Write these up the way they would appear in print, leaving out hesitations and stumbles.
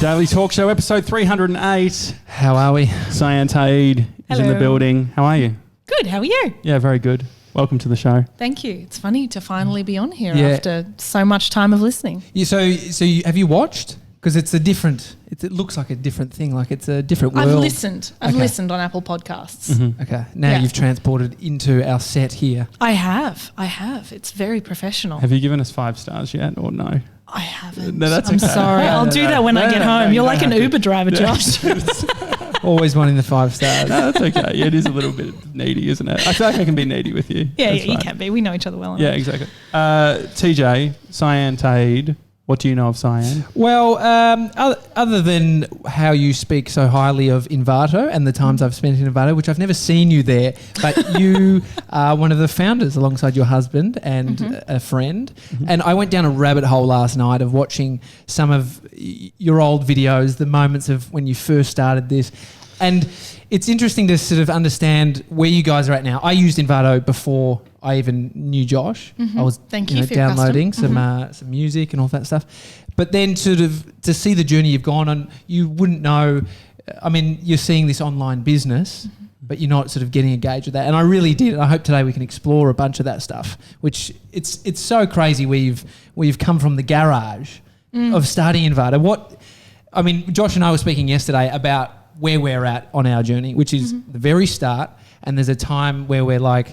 Daily Talk Show, episode 308. How are we? Cyan Ta'eed is in the building. How are you? Good. How are you? Yeah, very good. Welcome to the show. Thank you. It's funny to finally be on here after so much time of listening. Yeah, so have you watched? Because it's a different. It looks like a different thing. Like it's a different world. I've listened on Apple Podcasts. Mm-hmm. Okay. Now you've transported into our set here. I have. It's very professional. Have you given us 5 stars yet or no? I haven't. No, that's I'm okay. sorry. I'll do that when I get home. You're like an Uber driver, Josh. Always wanting the 5 stars. No, that's okay. Yeah, it is a little bit needy, isn't it? I feel like I can be needy with you. Yeah, you can be. We know each other well enough. Yeah, exactly. TJ, Cyan Ta'eed, what do you know of Cyan? Well, other than how you speak so highly of Envato and the times I've spent in Envato, which I've never seen you there, but you are one of the founders alongside your husband and a friend. Mm-hmm. And I went down a rabbit hole last night of watching some of your old videos, the moments of when you first started this. And it's interesting to sort of understand where you guys are at now. I used Envato before I even knew Josh. Mm-hmm. I was downloading some music and all that stuff. But then sort of to see the journey you've gone on, you wouldn't know. I mean, you're seeing this online business, but you're not sort of getting engaged with that. And I really did. And I hope today we can explore a bunch of that stuff, which it's so crazy where you've come from the garage of starting Envato. Josh and I were speaking yesterday about where we're at on our journey, which is the very start. And there's a time where we're like,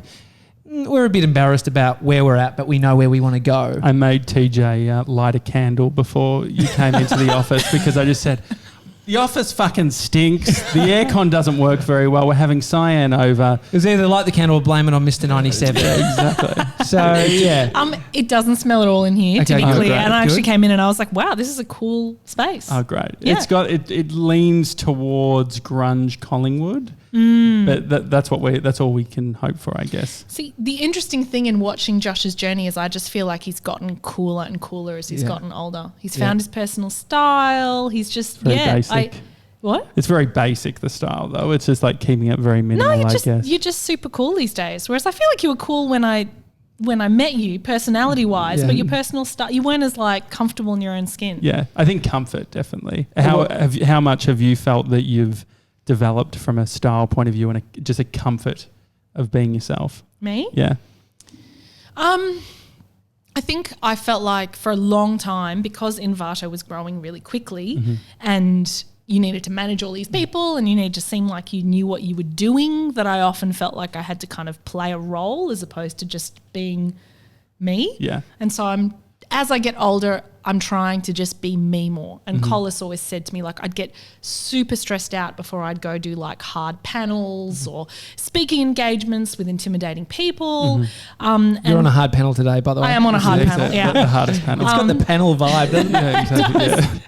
we're a bit embarrassed about where we're at, but we know where we want to go. I made TJ light a candle before you came into the office because I just said, the office fucking stinks. The aircon doesn't work very well. We're having Cyan over. It was either light the candle or blame it on Mr. 97. Yeah, exactly. So, yeah. It doesn't smell at all in here, to be clear. Great. And I actually came in and I was like, wow, this is a cool space. Oh, great. Yeah. It's got it leans towards grunge Collingwood. But that's all we can hope for, I guess. See, the interesting thing in watching Josh's journey is I just feel like he's gotten cooler and cooler as he's gotten older. He's found his personal style. He's just very basic. What? It's very basic, the style, though. It's just like keeping it very minimal, I guess. You're just super cool these days. Whereas I feel like you were cool when I met you, personality-wise, but your personal style, you weren't as like comfortable in your own skin. Yeah, I think comfort, definitely. How much have you felt that you've developed from a style point of view and just a comfort of being yourself? Me? Yeah. I think I felt like for a long time, because Envato was growing really quickly and you needed to manage all these people and you needed to seem like you knew what you were doing, that I often felt like I had to kind of play a role as opposed to just being me. Yeah. And so as I get older, I'm trying to just be me more. And Collis always said to me, like, I'd get super stressed out before I'd go do like hard panels or speaking engagements with intimidating people. You're on a hard panel today, by the way. I am on a hard panel, yeah. The hardest panel. It's got the panel vibe, doesn't it?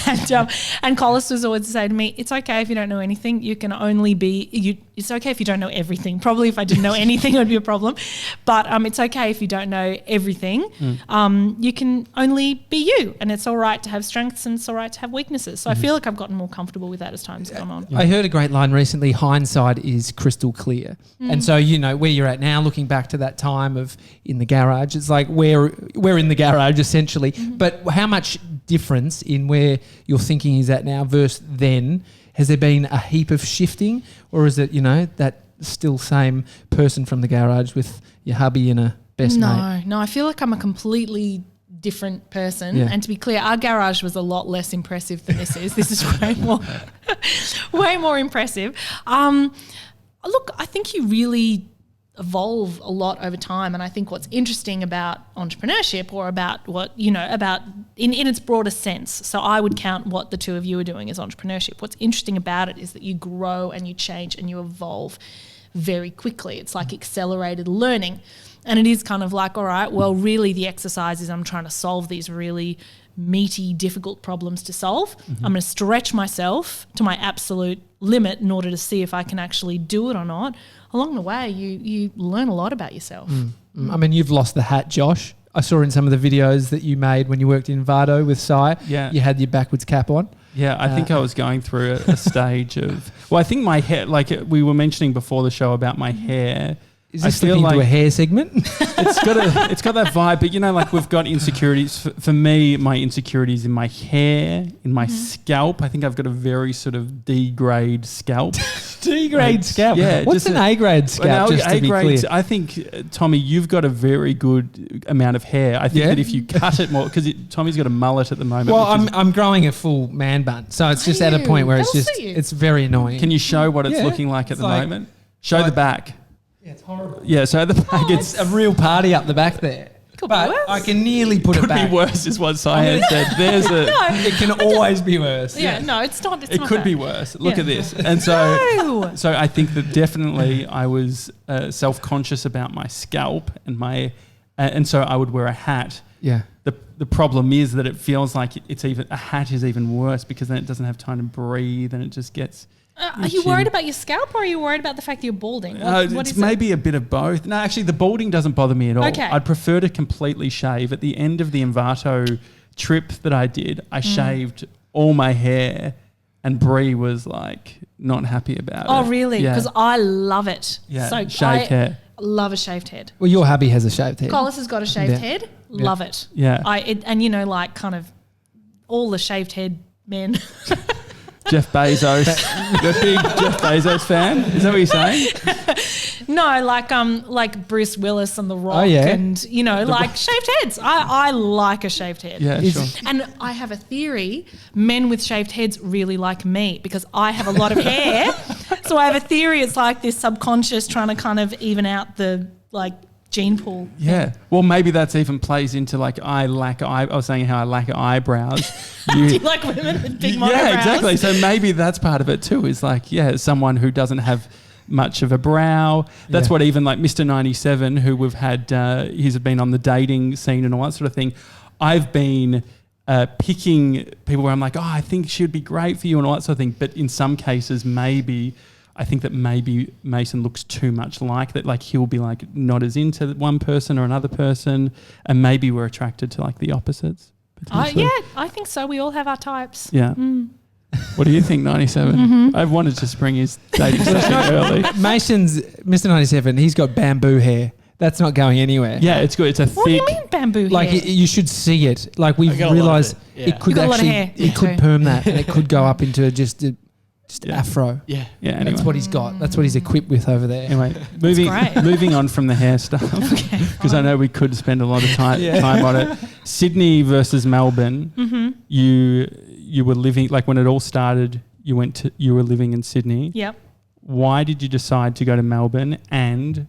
Exactly, and Collis was always to say to me, it's okay if you don't know anything. You can only be, it's okay if you don't know everything. Probably if I didn't know anything, it would be a problem. But it's okay if you don't know everything. You can only be you, and it's all right to have strengths and it's all right to have weaknesses. So I feel like I've gotten more comfortable with that as time's gone on. I heard a great line recently, hindsight is crystal clear. And so, where you're at now, looking back to that time of in the garage, it's like we're in the garage essentially. But how much difference in where your thinking is at now versus then? Has there been a heap of shifting, or is it, that still same person from the garage with your hubby and a best mate? No, I feel like I'm a completely different person. And to be clear, our garage was a lot less impressive than this is. This is way more impressive. Look, I think you really evolve a lot over time, and I think what's interesting about entrepreneurship, or about what about in its broader sense, so I would count what the two of you are doing as entrepreneurship. What's interesting about it is that you grow and you change and you evolve very quickly. It's like accelerated learning. And it is kind of like, all right, well, really the exercise is I'm trying to solve these really meaty, difficult problems to solve. I'm going to stretch myself to my absolute limit in order to see if I can actually do it or not. Along the way, you learn a lot about yourself. I mean, you've lost the hat, Josh. I saw in some of the videos that you made when you worked in Envato with Cy, you had your backwards cap on. Yeah, I think I was going through a stage of... Well, I think my hair, like we were mentioning before the show about my hair Is this flipping into a hair segment? It's got that vibe, but like we've got insecurities. For me, my insecurities in my hair, in my scalp. I think I've got a very sort of D-grade scalp. D-grade scalp? Yeah. What's an A-grade scalp, just to be clear? I think, Tommy, you've got a very good amount of hair. I think that if you cut it more, because Tommy's got a mullet at the moment. Well, I'm growing a full man bun, so it's just at a point where it's very annoying. Can you show what it's looking like at the moment? Show the back. Yeah, it's horrible. Yeah, so at the back, it's a real party up the back there. But I can nearly put it back. Could be worse, is what Cyan said. It can always be worse. Yeah, no, it's not. It could be worse. Look at this. And so, so I think that definitely I was self-conscious about my scalp and so I would wear a hat. Yeah. The problem is that it feels like a hat is even worse because then it doesn't have time to breathe and it just gets. Are you worried about your scalp or are you worried about the fact that you're balding? What it's maybe a bit of both. No, actually, the balding doesn't bother me at all. Okay. I'd prefer to completely shave. At the end of the Envato trip that I did, I shaved all my hair and Brie was like not happy about it. Oh, really? Yeah. Because I love it. Yeah, so shaved hair. Love a shaved head. Well, your hubby has a shaved head. Collis has got a shaved head. Love it. Yeah. And like kind of all the shaved head men. Jeff Bezos, the big Jeff Bezos fan. Is that what you're saying? No, like Bruce Willis and The Rock, and like shaved heads. I like a shaved head. Yeah, sure. And I have a theory: men with shaved heads really like me because I have a lot of hair. So I have a theory. It's like this subconscious trying to kind of even out the gene pool. Yeah. Well, maybe that's even plays into I was saying how I lack eyebrows. Do you like women with big monobrows? Yeah, exactly. So maybe that's part of it too, is someone who doesn't have much of a brow. That's what even Mr. 97, who we've had, he's been on the dating scene and all that sort of thing. I've been picking people where I'm like, I think she would be great for you and all that sort of thing. But in some cases, I think that maybe Mason looks too much like that. He'll be not as into one person or another person, and maybe we're attracted to the opposites. I think so. We all have our types. Yeah. What do you think, 97? Mm-hmm. I wanted to spring his dating session early. Mason's Mr. 97. He's got bamboo hair. That's not going anywhere. Yeah, it's good. It's a thick. What do you mean bamboo hair? You should see it. We've realised it could actually it could perm that, and it could go up into just afro. Yeah. Anyway. That's what he's got. That's what he's equipped with over there. Anyway, moving on from the hair stuff, because I know we could spend a lot of time on it. Sydney versus Melbourne. Mm-hmm. You were living when it all started. You were living in Sydney. Yep. Why did you decide to go to Melbourne? And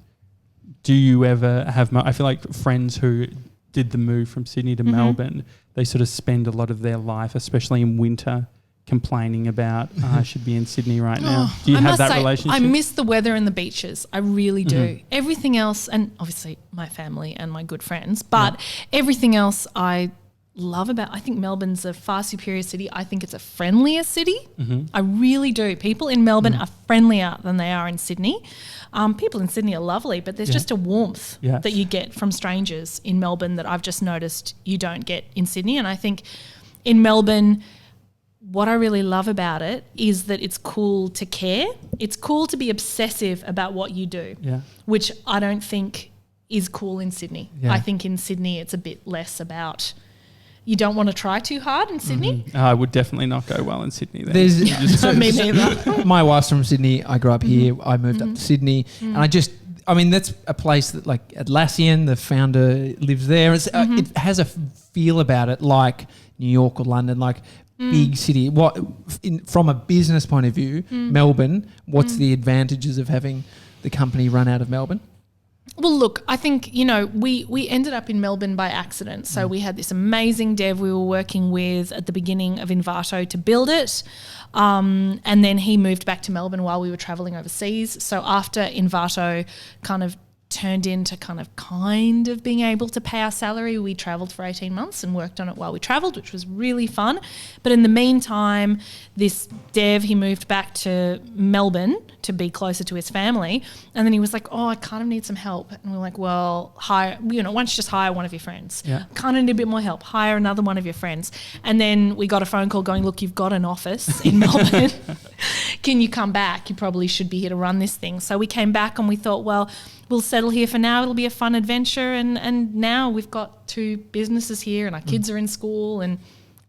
do you ever have? I feel like friends who did the move from Sydney to Melbourne, they sort of spend a lot of their life, especially in winter, complaining about I should be in Sydney right now. Do you have that relationship? I miss the weather and the beaches. I really do. Everything else, and obviously my family and my good friends, but everything else I love about. I think Melbourne's a far superior city. I think it's a friendlier city. Mm-hmm. I really do. People in Melbourne are friendlier than they are in Sydney. People in Sydney are lovely, but there's just a warmth that you get from strangers in Melbourne that I've just noticed you don't get in Sydney. And I think in Melbourne, what I really love about it is that it's cool to care. It's cool to be obsessive about what you do, which I don't think is cool in Sydney. Yeah. I think in Sydney it's a bit less about, you don't want to try too hard in Sydney. Mm-hmm. I would definitely not go well in Sydney then. Me neither. My wife's from Sydney. I grew up here. I moved up to Sydney. And that's a place that Atlassian, the founder, lives there. It has a feel about it like New York or London, big city. From a business point of view, Melbourne, what's the advantages of having the company run out of Melbourne? Well, look, I think, we ended up in Melbourne by accident. So we had this amazing dev we were working with at the beginning of Envato to build it. And then he moved back to Melbourne while we were traveling overseas. So after Envato kind of turned into kind of being able to pay our salary, we travelled for 18 months and worked on it while we travelled, which was really fun. But in the meantime, this dev, he moved back to Melbourne to be closer to his family, and then he was like, I kind of need some help. And we're like, well, why don't you just hire one of your friends? Yeah. Kind of need a bit more help. Hire another one of your friends. And then we got a phone call going, look, you've got an office in Melbourne. Can you come back? You probably should be here to run this thing. So we came back and we thought, well, we'll settle here for now. It'll be a fun adventure. And now we've got 2 businesses here and our kids are in school and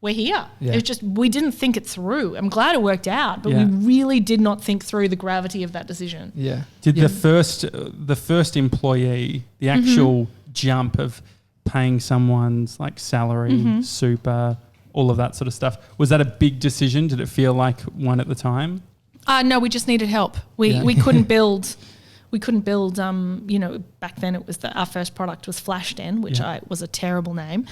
we're here. Yeah. It was just, we didn't think it through. I'm glad it worked out, but we really did not think through the gravity of that decision. Yeah. Did the first employee, the actual jump of paying someone's like salary, super, all of that sort of stuff, was that a big decision? Did it feel like one at the time? No, we just needed help. We couldn't build. We couldn't build. Back then it was our first product was Flashden, which was a terrible name.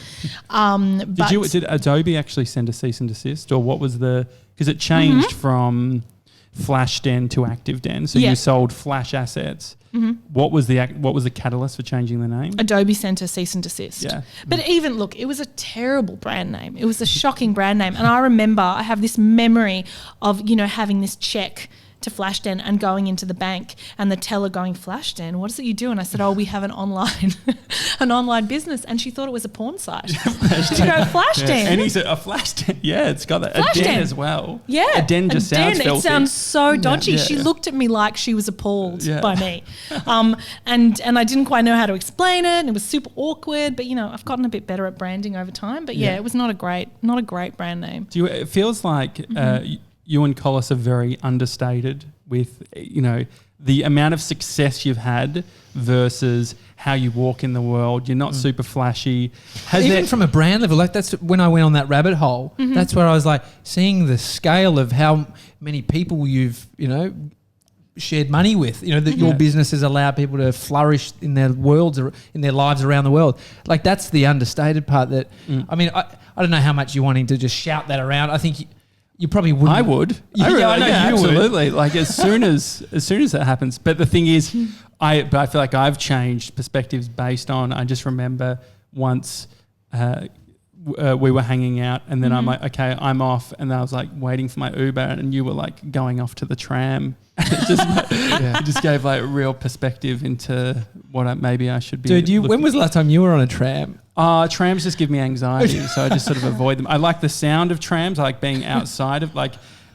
Did Adobe actually send a cease and desist, or what was because it changed from Flashden to ActiveDen, so you sold Flash assets. What was the catalyst for changing the name? Adobe sent a cease and desist. Yeah. But even look, it was a terrible brand name. It was a shocking brand name, and I remember I have this memory of having this check to Flashden and going into the bank and the teller going, Flashden, what is it you do? And I said, we have an online business. And she thought it was a porn site. She go, Flashden. Yeah. And he said, a Flashden. Yeah, it's got that. Flashden. A den as well. Yeah. A den just sounds filthy. It sounds so dodgy. She looked at me like she was appalled by me. And I didn't quite know how to explain it. And it was super awkward. But, I've gotten a bit better at branding over time. But it was not a great brand name. It feels like you and Collis are very understated with, the amount of success you've had versus how you walk in the world. You're not super flashy. Even from a brand level, like that's when I went on that rabbit hole. That's where I was like seeing the scale of how many people you've, shared money with, that your business has allowed people to flourish in their worlds or in their lives around the world. Like that's the understated part that, I don't know how much you're wanting to just shout that around. I think you probably wouldn't. I would. I know you absolutely. Like as soon as that happens. But the thing is, I feel like I've changed perspectives based on. I just remember once we were hanging out, and then I'm like, okay, I'm off, and I was like waiting for my Uber, and you were like going off to the tram. It just gave like real perspective into what maybe I should be. Dude, when was the last time you were on a tram? Trams just give me anxiety, so I just sort of avoid them. I like the sound of trams. I like being outside of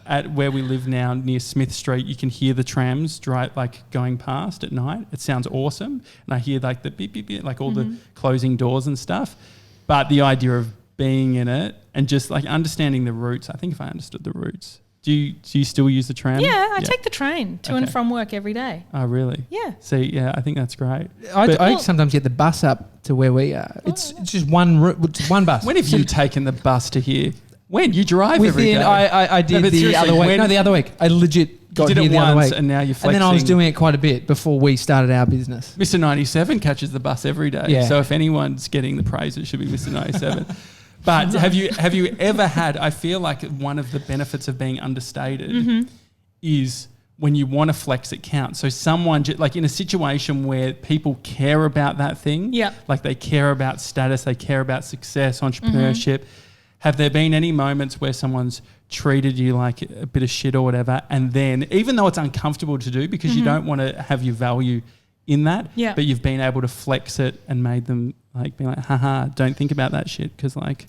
at where we live now near Smith Street. You can hear the trams going past at night. It sounds awesome, and I hear like the beep beep beep, like all the closing doors and stuff. But the idea of being in it and just like understanding the routes. I think if I understood the routes. Do you still use the tram? Yeah, I take the train to and from work every day. Oh, really? Yeah. See, I think that's great. I sometimes get the bus up to where we are. It's just one one bus. When have you taken the bus to here? When? You drive every day? I did the other week. No, the other week. I legit got here the other week. And now you're flexing. And then I was doing it quite a bit before we started our business. Mr. 97 catches the bus every day. Yeah. So if anyone's getting the praise, it should be Mr. 97. But have you ever had, I feel like one of the benefits of being understated is when you want to flex, it counts. So someone, like in a situation where people care about that thing, like they care about status, they care about success, entrepreneurship, have there been any moments where someone's treated you like a bit of shit or whatever, and then even though it's uncomfortable to do because you don't want to have your value in that, but you've been able to flex it and made them like be like, haha, don't think about that shit because like,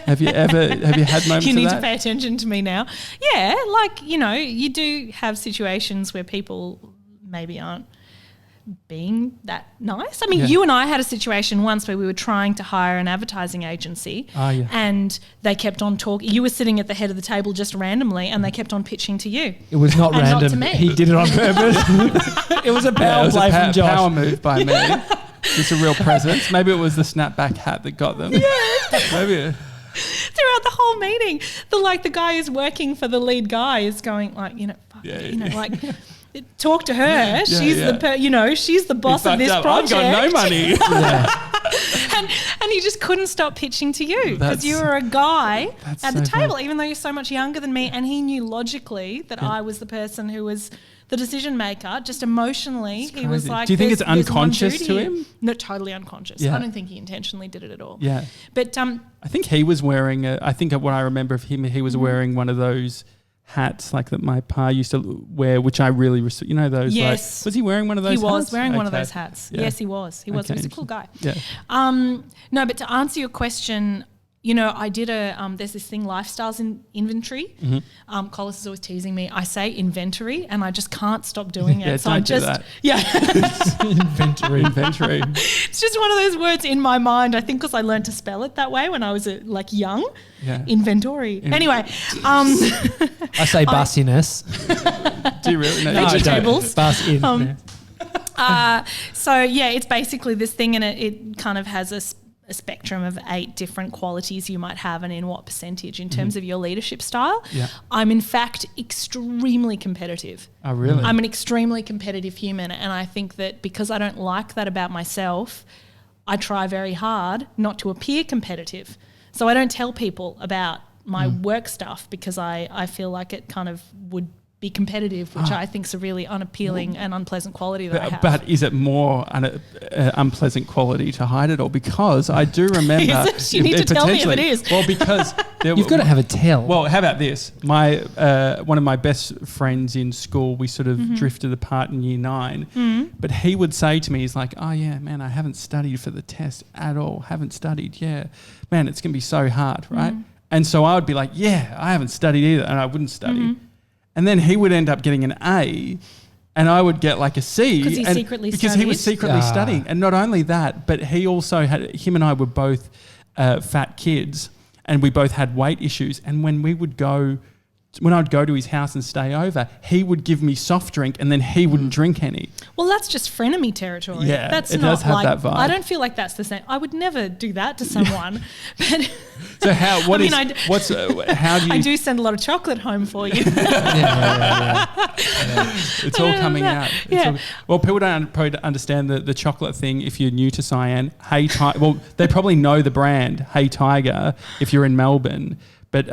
have you had moments you need of that? To pay attention to me now. Yeah, like, you do have situations where people maybe aren't being that nice. I mean, you and I had a situation once where we were trying to hire an advertising agency and they kept on talking. You were sitting at the head of the table just randomly and they kept on pitching to you. It was not random. Not to me. He did it on purpose. It was a power play from Josh. Power move by me. Just a real presence. Maybe it was the snapback hat that got them. Yeah. Maybe. Throughout the whole meeting, the guy who's working for the lead guy is going like, like talk to her. She's the boss of this project. I've got no money. And he just couldn't stop pitching to you because you were a guy at the table, even though you're so much younger than me. And he knew logically that I was the person who was the decision maker. Just emotionally, he was like, do you think it's unconscious to him? No, totally unconscious. I don't think he intentionally did it at all. Yeah. But I think he was wearing I think what I remember of him, he was wearing one of those hats like that my pa used to wear, which I really those. Yes. Like, was he wearing one of those hats? He was wearing one of those hats. Yeah. Yes, he was. He was a cool guy. Yeah. No, but to answer your question, I did there's this thing, lifestyles in inventory. Collis is always teasing me. I say inventory and I just can't stop doing it. Yeah, so don't I do just, that. Inventory. Inventory. It's just one of those words in my mind. I think because I learned to spell it that way when I was young. Yeah. Inventory. Anyway. I say bussiness. Do you really know? No, vegetables. Bus in. So it's basically this thing, and it kind of has a spectrum of 8 different qualities you might have, and in what percentage in terms of your leadership style. Yeah. I'm in fact extremely competitive. Oh, really? I'm an extremely competitive human, and I think that because I don't like that about myself, I try very hard not to appear competitive. So I don't tell people about my work stuff because I feel like it kind of would be competitive, which I think is a really unappealing and unpleasant quality that I have. But is it more an unpleasant quality to hide it all? Because I do remember... You need to tell me if it is. Well, because... You've got to have a tell. Well, how about this? My one of my best friends in school, we sort of drifted apart in year 9, but he would say to me, he's like, oh yeah, man, I haven't studied for the test at all. Haven't studied, yeah. Man, it's going to be so hard, right? And so I would be like, yeah, I haven't studied either, and I wouldn't study. And then he would end up getting an A and I would get like a C. Because he was secretly studying. And not only that, but him and I were both fat kids and we both had weight issues. And when I'd go to his house and stay over, he would give me soft drink and then he wouldn't drink any. Well, that's just frenemy territory. Yeah, that's it not does have like, that vibe. I don't feel like that's the same. I would never do that to someone. But so how do you... I do send a lot of chocolate home for you. It's all coming out. Well, people don't probably understand the chocolate thing if you're new to Cyan. Well, they probably know the brand, Hey Tiger, if you're in Melbourne. But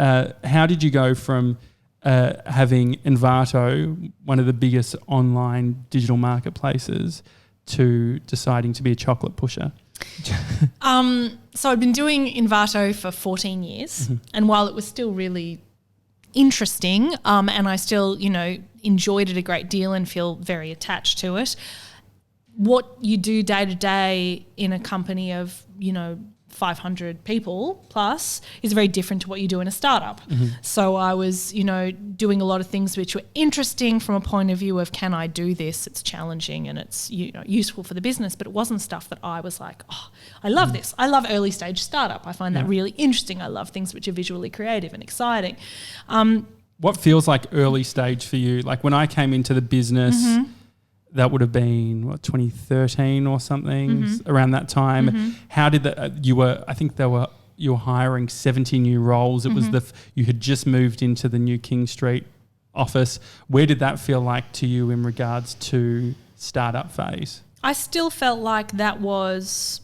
how did you go from having Envato, one of the biggest online digital marketplaces, to deciding to be a chocolate pusher? So I'd been doing Envato for 14 years, and while it was still really interesting, and I still, enjoyed it a great deal and feel very attached to it, what you do day to day in a company of, 500 people plus is very different to what you do in a startup. So I was, doing a lot of things which were interesting from a point of view of, can I do this? It's challenging and it's useful for the business, but it wasn't stuff that I was like, oh, I love this. I love early stage startup. I find that really interesting. I love things which are visually creative and exciting. What feels like early stage for you? Like when I came into the business, that would have been 2013 or something, around that time. How did that? You were hiring 70 new roles. It was you had just moved into the new King Street office. Where did that feel like to you in regards to startup phase? I still felt like that was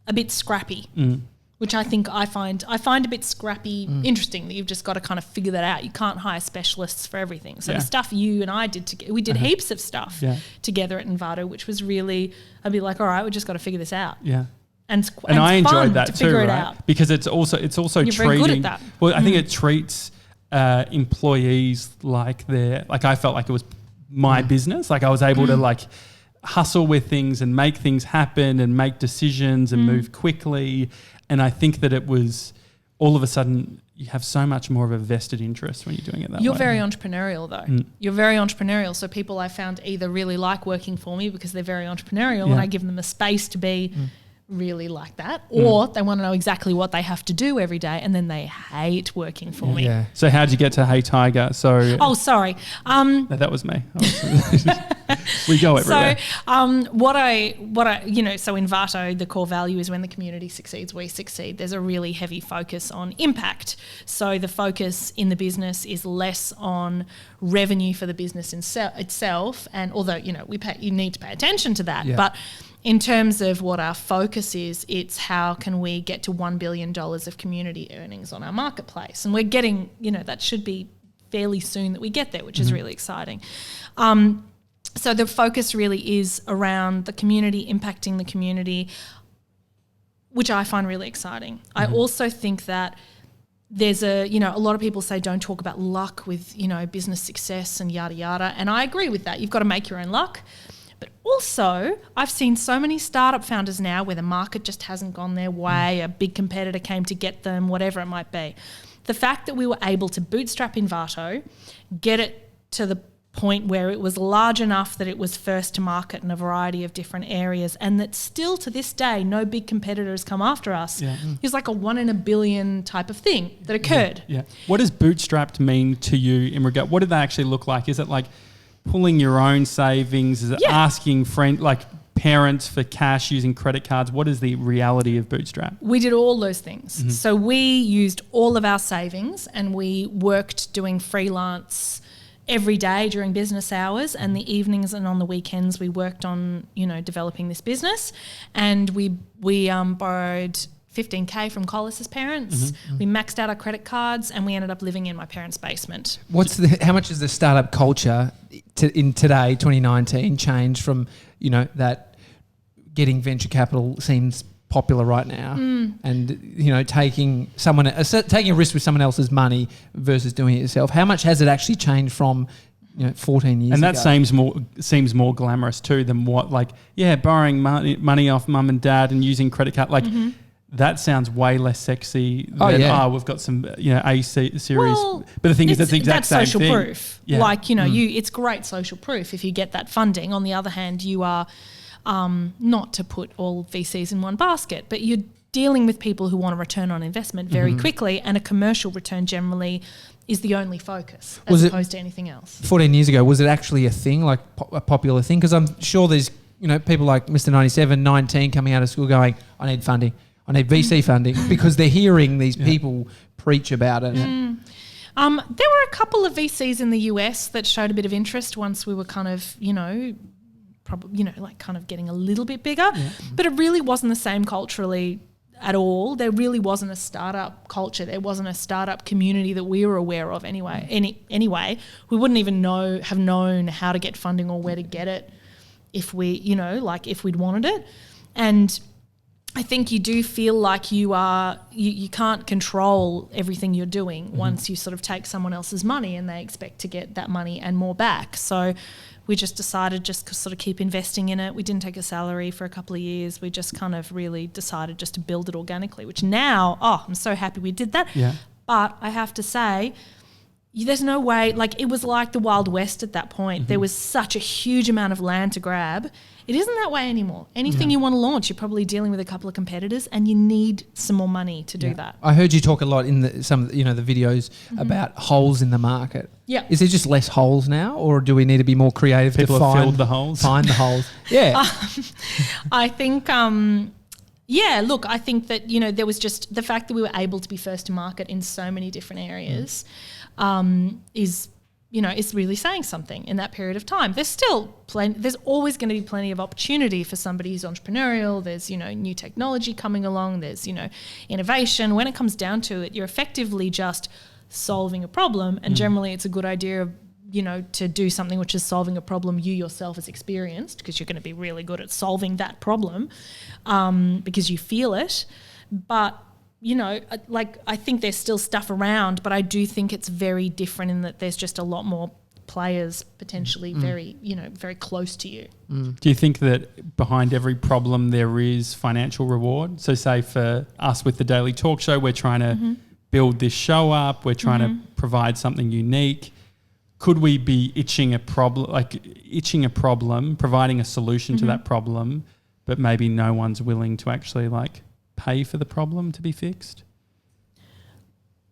a bit scrappy. Which I think I find a bit scrappy interesting, that you've just got to kind of figure that out. You can't hire specialists for everything. So the stuff you and I did together, we did heaps of stuff together at Envato, which was really, I'd be like, all right, we just got to figure this out. Yeah. And I enjoyed that to too, figure right? It out. Because it's also You're treating. very good at that. Well, I think it treats employees like I felt like it was my business. Like I was able to hustle with things and make things happen and make decisions and move quickly. And I think that it was all of a sudden you have so much more of a vested interest when you're doing it that way. You're very entrepreneurial though. You're very entrepreneurial. So people I found either really like working for me because they're very entrepreneurial and I give them a space to be really like that, or they want to know exactly what they have to do every day and then they hate working for me. Yeah. So how'd you get to Hey Tiger? So sorry. No, that was me. We go everywhere. So so Envato, the core value is when the community succeeds, we succeed. There's a really heavy focus on impact. So the focus in the business is less on revenue for the business itself, and although you need to pay attention to that, but in terms of what our focus is, it's how can we get to $1 billion of community earnings on our marketplace, and we're getting, that should be fairly soon that we get there, which is really exciting. So the focus really is around the community, impacting the community, which I find really exciting. I also think that there's a lot of people say don't talk about luck with, business success and yada, yada. And I agree with that. You've got to make your own luck. But also, I've seen so many startup founders now where the market just hasn't gone their way, a big competitor came to get them, whatever it might be. The fact that we were able to bootstrap Envato, get it to the point where it was large enough that it was first to market in a variety of different areas, and that still to this day no big competitors come after us, is like a 1 in a billion type of thing that occurred. Yeah. What does bootstrapped mean to you in regard? What did they actually look like? Is it like pulling your own savings? Is it asking parents for cash using credit cards? What is the reality of bootstrap? We did all those things. So we used all of our savings and we worked doing freelance every day during business hours, and the evenings and on the weekends we worked on, developing this business. And we borrowed $15,000 from Collis's parents. We maxed out our credit cards and we ended up living in my parents' basement. How much has the startup culture in today, 2019, changed from, that getting venture capital seems popular right now, and taking a risk with someone else's money versus doing it yourself? How much has it actually changed from 14 years ago? And that seems more glamorous too than what borrowing money off mum and dad and using credit card that sounds way less sexy than we've got some A series. But the thing is, that's the exact same social thing. Proof. Yeah. It's great social proof if you get that funding. On the other hand, you are not to put all VCs in one basket, but you're dealing with people who want a return on investment very quickly, and a commercial return generally is the only focus as opposed to anything else. 14 years ago, was it actually a thing, like a popular thing? Because I'm sure there's people like Mr. 97, 19 coming out of school going, I need funding, I need VC funding, because they're hearing these people preach about it. There were a couple of VCs in the US that showed a bit of interest once we were kind of, kind of getting a little bit bigger, but it really wasn't the same culturally at all. There really wasn't a startup culture. There wasn't a startup community that we were aware of anyway. Anyway, we wouldn't even have known how to get funding or where to get it if we, if we'd wanted it. And I think you do feel like you can't control everything you're doing once you sort of take someone else's money and they expect to get that money and more back. So we just decided just to sort of keep investing in it. We didn't take a salary for a couple of years. We just kind of really decided just to build it organically, which now, I'm so happy we did that. Yeah. But I have to say, there's no way, it was like the Wild West at that point. There was such a huge amount of land to grab. It isn't that way anymore. Anything you want to launch, you're probably dealing with a couple of competitors, and you need some more money to do that. I heard you talk a lot in some of the videos about holes in the market. Yeah. Is there just less holes now, or do we need to be more creative to find filled the holes? Find the holes. Yeah. I think I think that, there was just the fact that we were able to be first to market in so many different areas is really saying something in that period of time. There's still there's always going to be plenty of opportunity for somebody who's entrepreneurial. There's, new technology coming along. There's, innovation. When it comes down to it, you're effectively just solving a problem, and generally it's a good idea to do something which is solving a problem you yourself has experienced, because you're going to be really good at solving that problem because you feel it. But I think there's still stuff around, but I do think it's very different in that there's just a lot more players potentially very close to you. Do you think that behind every problem there is financial reward? So say for us with the Daily Talk Show, we're trying to build this show up, we're trying to provide something unique. Could we be itching a problem, providing a solution to that problem, but maybe no one's willing to actually pay for the problem to be fixed?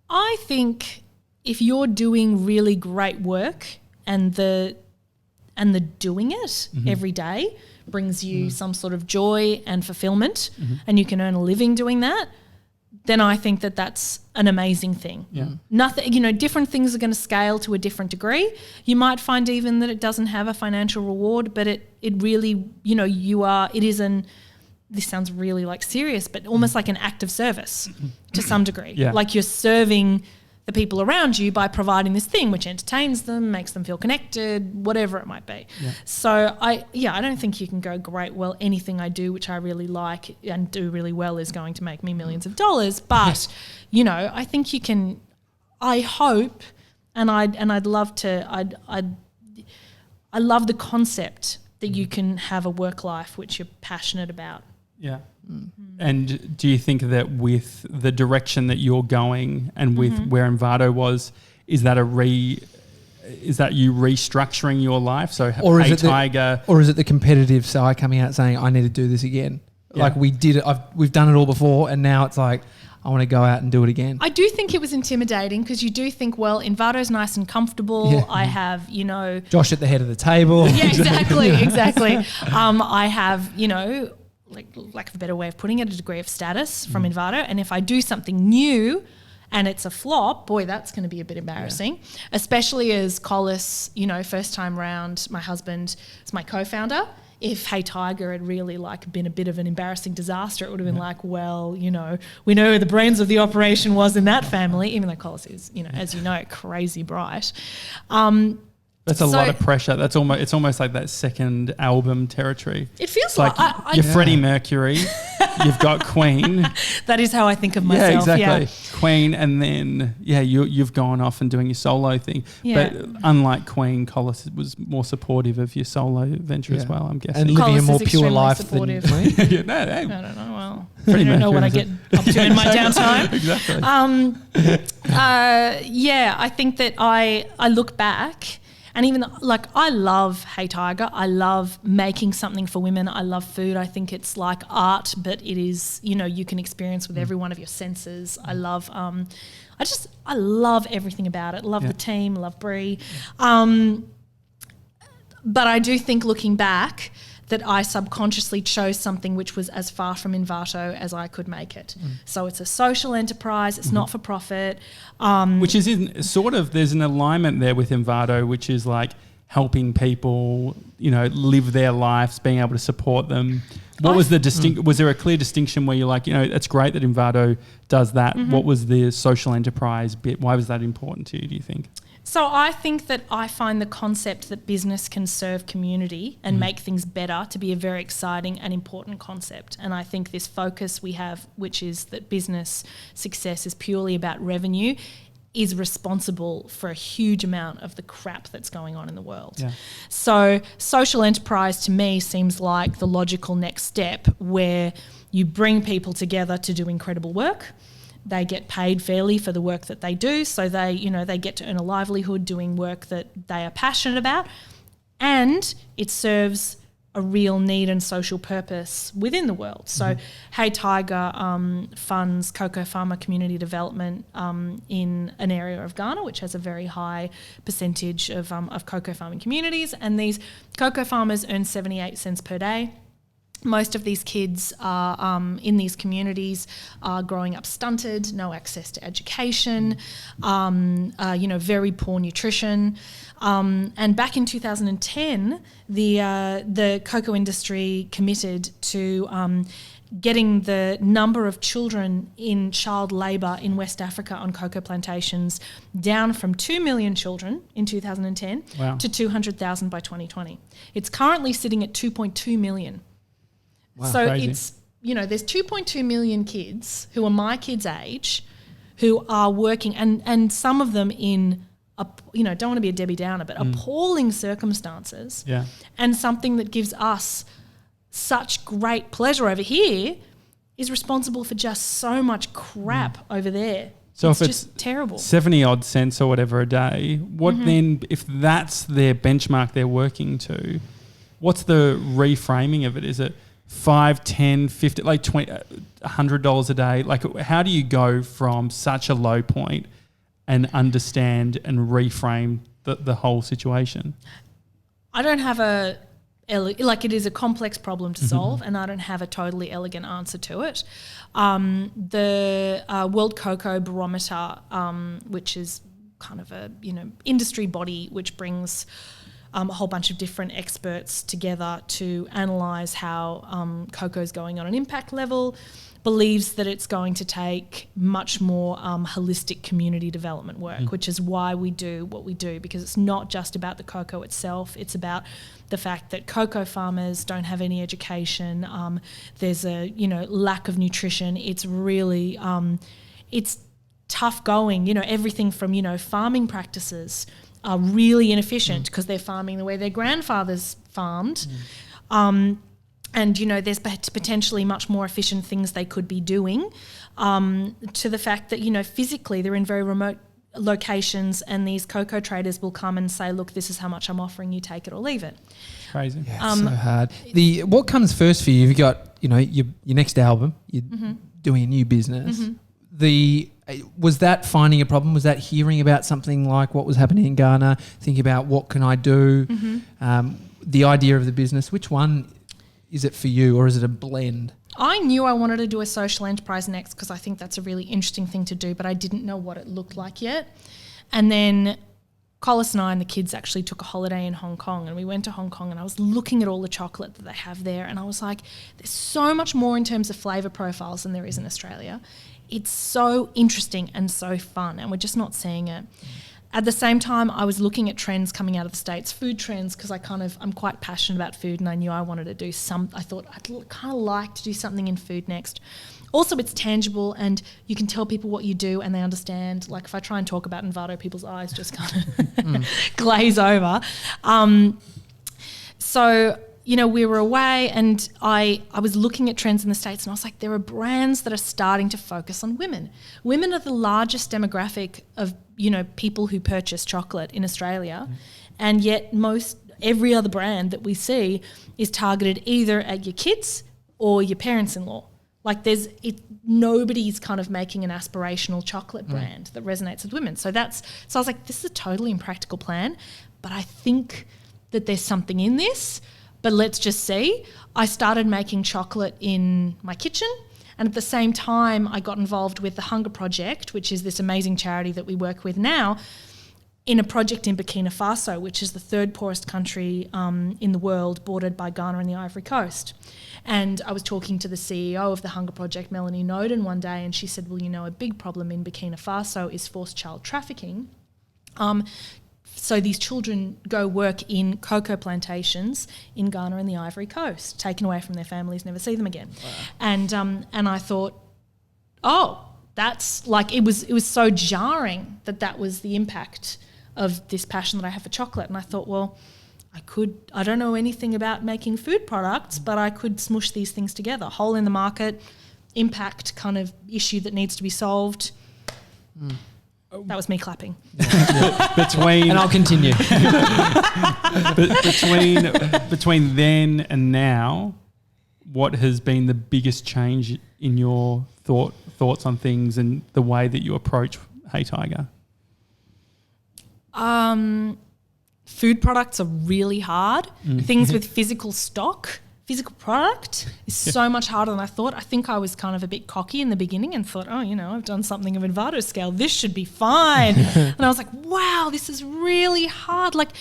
I think if you're doing really great work and the doing it every day brings you some sort of joy and fulfillment, and you can earn a living doing that, then I think that that's an amazing thing. Yeah. Nothing, different things are going to scale to a different degree. You might find even that it doesn't have a financial reward, but it really, this sounds really serious, but almost like an act of service to some degree. Yeah. Like you're serving the people around you by providing this thing which entertains them, makes them feel connected, whatever it might be. Yeah. So I don't think you can go, great, well, anything I do which I really like and do really well is going to make me millions of dollars. But, I think you can, I hope, and I'd love to, I love the concept that you can have a work life which you're passionate about. Yeah. And do you think that with the direction that you're going and with where Envato was, is that you restructuring your life? So, or is it the competitive side coming out saying, I need to do this again? Yeah. Like we've done it all before, and now it's like, I want to go out and do it again. I do think it was intimidating because you do think, well, Envato's nice and comfortable. Yeah. I have, Josh at the head of the table. Yeah, exactly. I have, like lack of a better way of putting it, a degree of status from Envato. And if I do something new and it's a flop, boy, that's going to be a bit embarrassing, especially as Collis, first time round, my husband is my co-founder. If Hey Tiger had really been a bit of an embarrassing disaster, it would have been well, we know who the brains of the operation was in that family, even though Collis is, as you know, crazy bright. That's a lot of pressure. It's almost like that second album territory. It feels like you're Freddie Mercury, you've got Queen. That is how I think of myself. Yeah, exactly. Queen, and then you've gone off and doing your solo thing. Yeah. But unlike Queen, Collis was more supportive of your solo venture as well, I'm guessing. And living a more pure life supportive. than Queen. I don't know. Well, I don't know what I get up to in my downtime. Exactly. I think that I look back. And even I love Hey Tiger. I love making something for women. I love food. I think it's like art, but it is, you can experience with every one of your senses. I love, I love everything about it. Love the team, love Brie. But I do think looking back that I subconsciously chose something which was as far from Envato as I could make it. So it's a social enterprise. It's not for profit. Which is there's an alignment there with Envato, which is like helping people, live their lives, being able to support them. What was the was there a clear distinction where you're like, it's great that Envato does that. What was the social enterprise bit? Why was that important to you, do you think? So I think that I find the concept that business can serve community and make things better to be a very exciting and important concept. And I think this focus we have, which is that business success is purely about revenue, is responsible for a huge amount of the crap that's going on in the world. Yeah. So social enterprise to me seems like the logical next step where you bring people together to do incredible work. They get paid fairly for the work that they do, so they get to earn a livelihood doing work that they are passionate about, and it serves a real need and social purpose within the world. So Hey Tiger funds cocoa farmer community development in an area of Ghana, which has a very high percentage of cocoa farming communities, and these cocoa farmers earn 78 cents per day. Most of these kids are in these communities are growing up stunted, no access to education, very poor nutrition. And back in 2010, the cocoa industry committed to getting the number of children in child labour in West Africa on cocoa plantations down from 2 million children in 2010 to 200,000 by 2020. It's currently sitting at 2.2 million. Wow, so crazy. It's, there's 2.2 million kids who are my kids' age who are working, and some of them in, don't want to be a Debbie Downer, but appalling circumstances. Yeah. And something that gives us such great pleasure over here is responsible for just so much crap over there. So it's just terrible. 70 odd cents or whatever a day, what then, if that's their benchmark they're working to, what's the reframing of it? Is it 5, 10, 50, like $20, $100 a day? Like, how do you go from such a low point and understand and reframe the whole situation? I don't have it is a complex problem to solve, and I don't have a totally elegant answer to it. The World Cocoa Barometer, which is kind of a industry body which brings a whole bunch of different experts together to analyse how cocoa is going on an impact level, believes that it's going to take much more holistic community development work, which is why we do what we do, because it's not just about the cocoa itself, it's about the fact that cocoa farmers don't have any education, there's a lack of nutrition, it's really, it's tough going, everything from, farming practices, are really inefficient because they're farming the way their grandfathers farmed. And, you know, there's potentially much more efficient things they could be doing, to the fact that, you know, physically they're in very remote locations, and these cocoa traders will come and say, look, this is how much I'm offering you, take it or leave it. Crazy. Yeah, it's so hard. What comes first for you? You've got, you know, your next album, you're doing a new business. Was that finding a problem? Was that hearing about something like what was happening in Ghana, thinking about what can I do, the idea of the business? Which one is it for you, or is it a blend? I knew I wanted to do a social enterprise next because I think that's a really interesting thing to do, but I didn't know what it looked like yet. And then Collis and I and the kids actually took a holiday in Hong Kong, and we went to Hong Kong, and I was looking at all the chocolate that they have there, and I was like, there's so much more in terms of flavour profiles than there is in Australia. It's so interesting and so fun, and we're just not seeing it. At the same time, I was looking at trends coming out of the States, food trends, because I'm quite passionate about food, and I knew I wanted to do I thought I'd kind of like to do something in food next. Also, it's tangible, and you can tell people what you do and they understand. Like if I try and talk about Envato, people's eyes just kind of glaze over. So, you know, we were away, and I was looking at trends in the States, and I was like, there are brands that are starting to focus on women. Women are the largest demographic of, you know, people who purchase chocolate in Australia, and yet every other brand that we see is targeted either at your kids or your parents-in-law. Like nobody's kind of making an aspirational chocolate brand that resonates with women. So I was like, this is a totally impractical plan, but I think that there's something in this. But let's just see. I started making chocolate in my kitchen, and at the same time I got involved with the Hunger Project, which is this amazing charity that we work with now, in a project in Burkina Faso, which is the third poorest country in the world, bordered by Ghana and the Ivory Coast. And I was talking to the CEO of the Hunger Project, Melanie Noden, one day, and she said, well, you know, a big problem in Burkina Faso is forced child trafficking. So these children go work in cocoa plantations in Ghana and the Ivory Coast, taken away from their families, never see them again. Wow. And I thought, oh, that's like, it was so jarring that was the impact of this passion that I have for chocolate. And I thought, well, I don't know anything about making food products, but I could smush these things together. Hole in the market, impact kind of issue that needs to be solved. That was me clapping. And I'll continue. between then and now, what has been the biggest change in your thoughts on things and the way that you approach Hey Tiger? Food products are really hard. Things with physical product is so much harder than I thought. I think I was kind of a bit cocky in the beginning and thought, oh, you know, I've done something of Envato scale. This should be fine. And I was like, wow, this is really hard. Like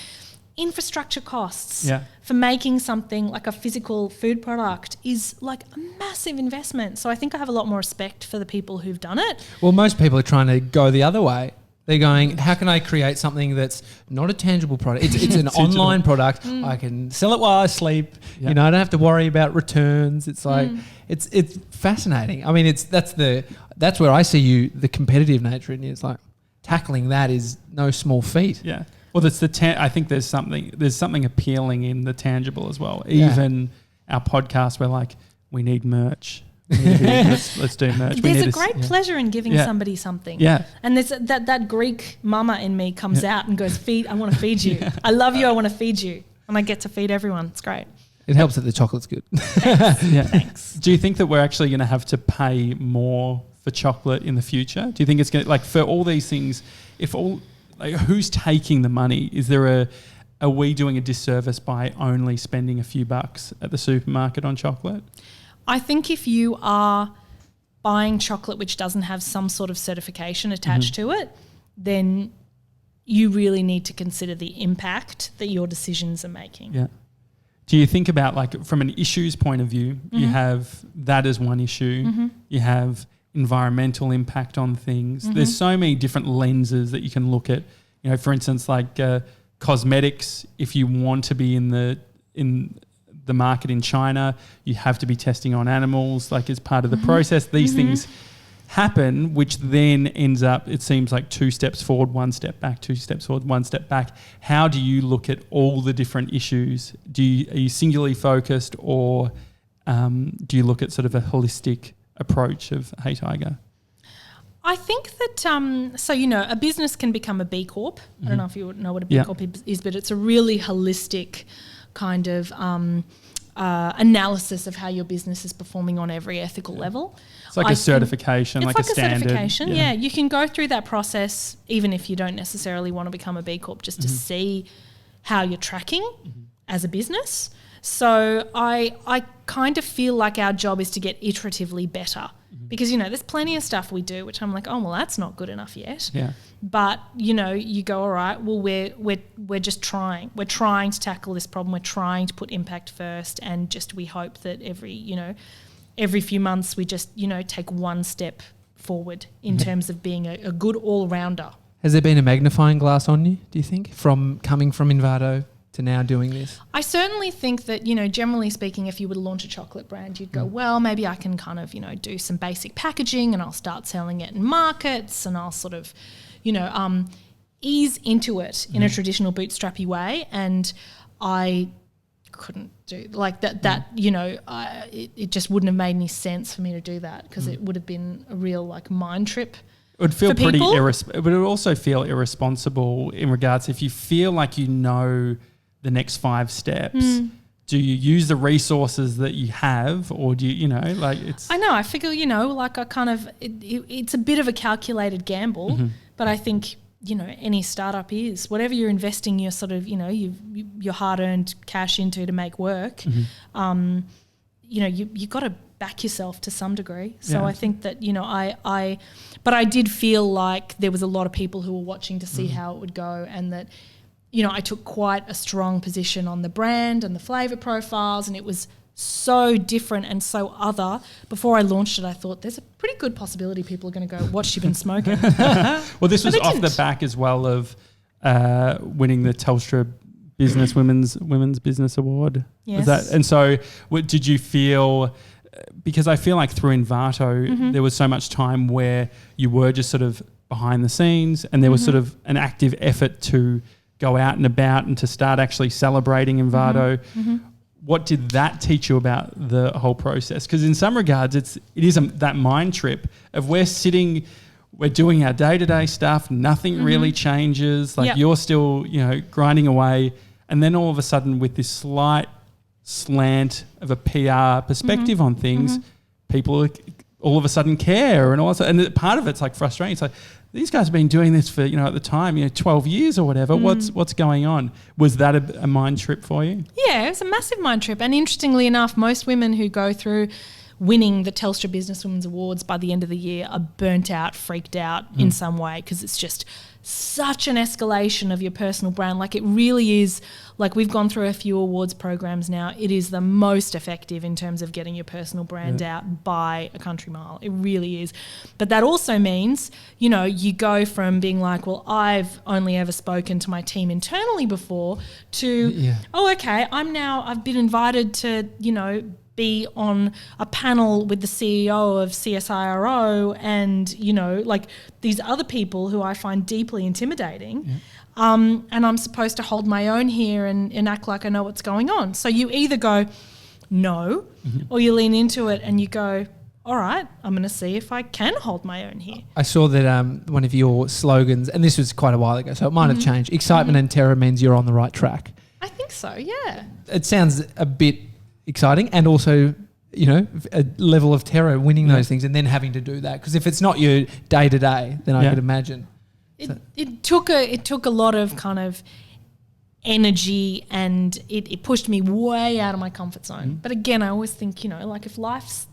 infrastructure costs for making something like a physical food product is like a massive investment. So I think I have a lot more respect for the people who've done it. Well, most people are trying to go the other way. They're going, how can I create something that's not a tangible product? It's an online product. I can sell it while I sleep. Yep. You know, I don't have to worry about returns. It's like it's fascinating. I mean, that's where I see you, the competitive nature in you. It's like tackling that is no small feat. Yeah. Well, that's I think there's something appealing in the tangible as well. Even our podcast, we're like, we need merch. Let's do merch. There's a great pleasure in giving somebody something. Yeah. And there's that Greek mama in me comes out and goes, I want to feed you. I love you. I want to feed you. And I get to feed everyone. It's great. It helps that the chocolate's good. Thanks. Thanks. Do you think that we're actually going to have to pay more for chocolate in the future? Do you think it's going to, like, for all these things, who's taking the money? Are we doing a disservice by only spending a few bucks at the supermarket on chocolate? I think if you are buying chocolate which doesn't have some sort of certification attached to it, then you really need to consider the impact that your decisions are making. Yeah. Do you think about, like, from an issues point of view, you have that as one issue, you have environmental impact on things. There's so many different lenses that you can look at. You know, for instance, like cosmetics, if you want to be in the market in China, you have to be testing on animals, like, as part of the process. These things, happen, which then ends up, it seems like 2 steps forward, 1 step back, 2 steps forward, 1 step back. How do you look at all the different issues? Are you singularly focused, or do you look at sort of a holistic approach of Hey Tiger? I think that, a business can become a B Corp. I don't know if you know what a B Corp is, but it's a really holistic kind of analysis of how your business is performing on every ethical level. It's like a certification, like a standard. Certification, yeah. You can go through that process even if you don't necessarily want to become a B Corp, just to see how you're tracking as a business. So I kind of feel like our job is to get iteratively better, because, there's plenty of stuff we do which I'm like, oh, well, that's not good enough yet. Yeah. But, you go, all right, well, we're just trying. We're trying to tackle this problem. We're trying to put impact first, and just we hope that every few months we just, take 1 step forward in terms of being a good all-rounder. Has there been a magnifying glass on you, do you think, from coming from Envato to now doing this? I certainly think that, generally speaking, if you were to launch a chocolate brand, you'd go, well, maybe I can kind of, do some basic packaging and I'll start selling it in markets, and I'll sort of, ease into it in a traditional bootstrappy way. And I couldn't do like that, it just wouldn't have made any sense for me to do that, because it would have been a real mind trip. It would feel pretty but it would also feel irresponsible in regards, if you feel like the next 5 steps, do you use the resources that you have, or do you, it's... I know, I figure, I kind of, it's a bit of a calculated gamble, but I think, any startup is, whatever you're investing your sort of, your hard-earned cash into to make work, you've got to back yourself to some degree. So I think that, but I did feel like there was a lot of people who were watching to see how it would go, and that, I took quite a strong position on the brand and the flavour profiles, and it was so different and so other. Before I launched it, I thought there's a pretty good possibility people are going to go, what's she been smoking? Well, this was off the back as well of winning the Telstra Women's Business Award. Yes. And so did you feel, because I feel like through Envato there was so much time where you were just sort of behind the scenes, and there was sort of an active effort to go out and about and to start actually celebrating Envato. What did that teach you about the whole process? Because in some regards, it is that mind trip of we're doing our day-to-day stuff, nothing really changes, you're still, grinding away, and then all of a sudden with this slight slant of a PR perspective on things, people all of a sudden care, and part of it's like frustrating. It's like, these guys have been doing this for, at the time, 12 years or whatever. What's going on? Was that a mind trip for you? Yeah, it was a massive mind trip. And interestingly enough, most women who go through winning the Telstra Businesswomen's Awards by the end of the year are burnt out, freaked out in some way, because it's just such an escalation of your personal brand. Like, it really is, like, we've gone through a few awards programs now. It is the most effective in terms of getting your personal brand out by a country mile. It really is. But that also means, you go from being like, well, I've only ever spoken to my team internally before, to, oh, okay, I've been invited to, be on a panel with the CEO of CSIRO and, these other people who I find deeply intimidating. And I'm supposed to hold my own here and act like I know what's going on. So you either go, no, or you lean into it and you go, all right, I'm going to see if I can hold my own here. I saw that one of your slogans, and this was quite a while ago, so it might have changed. Excitement and terror means you're on the right track. I think so, yeah. It sounds a bit exciting, and also, a level of terror winning those things and then having to do that. Because if it's not your day to day, then I could imagine. It took a lot of kind of energy, and it pushed me way out of my comfort zone. But again, I always think, if life's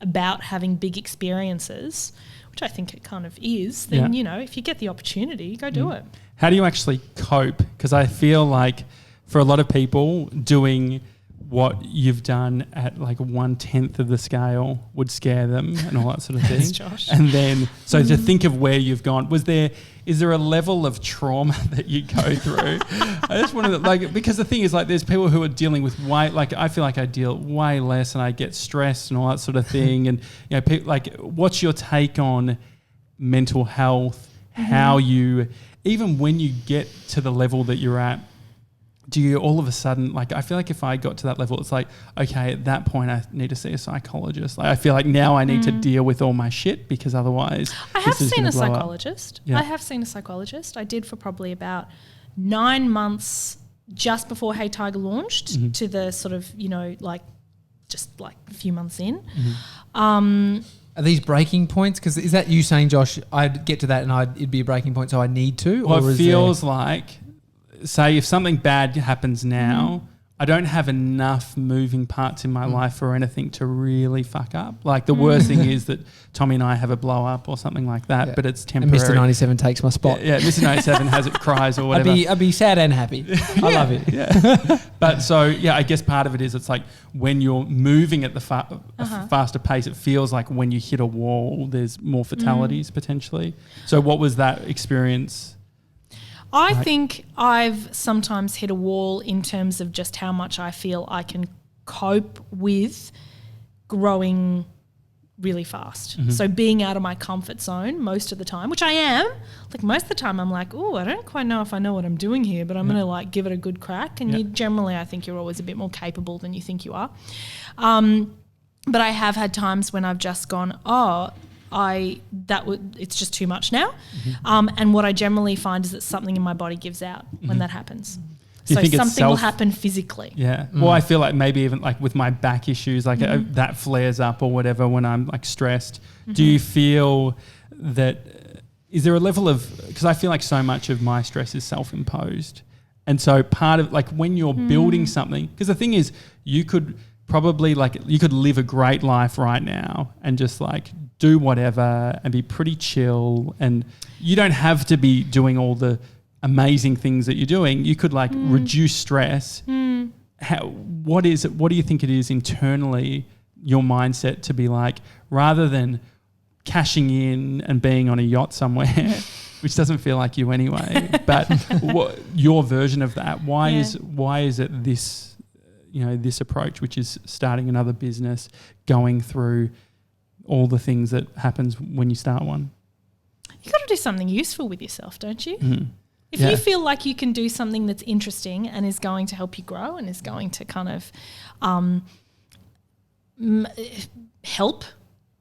about having big experiences, which I think it kind of is, then, if you get the opportunity, go do it. How do you actually cope? Because I feel like for a lot of people, doing what you've done at like 1/10 of the scale would scare them and all that sort of thing. Josh. And then, so to think of where you've gone, is there a level of trauma that you go through? I just wanted to, like, because the thing is, like, there's people who are dealing with like, I feel like I deal way less and I get stressed and all that sort of thing. And, you know, like, what's your take on mental health, how you, even when you get to the level that you're at, do you all of a sudden, like, I feel like if I got to that level, it's like, okay, at that point I need to see a psychologist. Like, I feel like now I need to deal with all my shit because otherwise I have seen a psychologist. I have seen a psychologist. I did for probably about 9 months just before Hey Tiger launched to the sort of, you know, like just like a few months in. Are these breaking points? Because is that you saying, Josh, I'd get to that and it'd be a breaking point, so I need to? Well, it feels like, say if something bad happens now, I don't have enough moving parts in my life or anything to really fuck up. Like the worst thing is that Tommy and I have a blow up or something like that, but it's temporary. And Mr. 97 takes my spot. Yeah, Mr. 97 has it, cries or whatever. I'd be sad and happy. I love it. Yeah. But so, yeah, I guess part of it is it's like when you're moving at the a faster pace, it feels like when you hit a wall, there's more fatalities potentially. So what was that experience? I think I've sometimes hit a wall in terms of just how much I feel I can cope with growing really fast. So being out of my comfort zone most of the time, which I am, like most of the time I'm like, oh, I don't quite know if I know what I'm doing here, but I'm going to like give it a good crack. And you generally, I think you're always a bit more capable than you think you are. But I have had times when I've just gone, it's just too much now. And what I generally find is that something in my body gives out when that happens. So something will happen physically. Yeah. Well, I feel like maybe even like with my back issues, like that flares up or whatever when I'm like stressed. Do you feel that, is there a level of, because I feel like so much of my stress is self-imposed. And so part of like when you're building something, because the thing is you could probably like, you could live a great life right now and just like do whatever and be pretty chill, and you don't have to be doing all the amazing things that you're doing. You could like reduce stress. What do you think it is internally, your mindset to be like, rather than cashing in and being on a yacht somewhere, which doesn't feel like you anyway, but your version of that, why is it this, you know, this approach, which is starting another business, going through all the things that happens when you start one? You got to do something useful with yourself, don't you? If you feel like you can do something that's interesting and is going to help you grow and is going to kind of help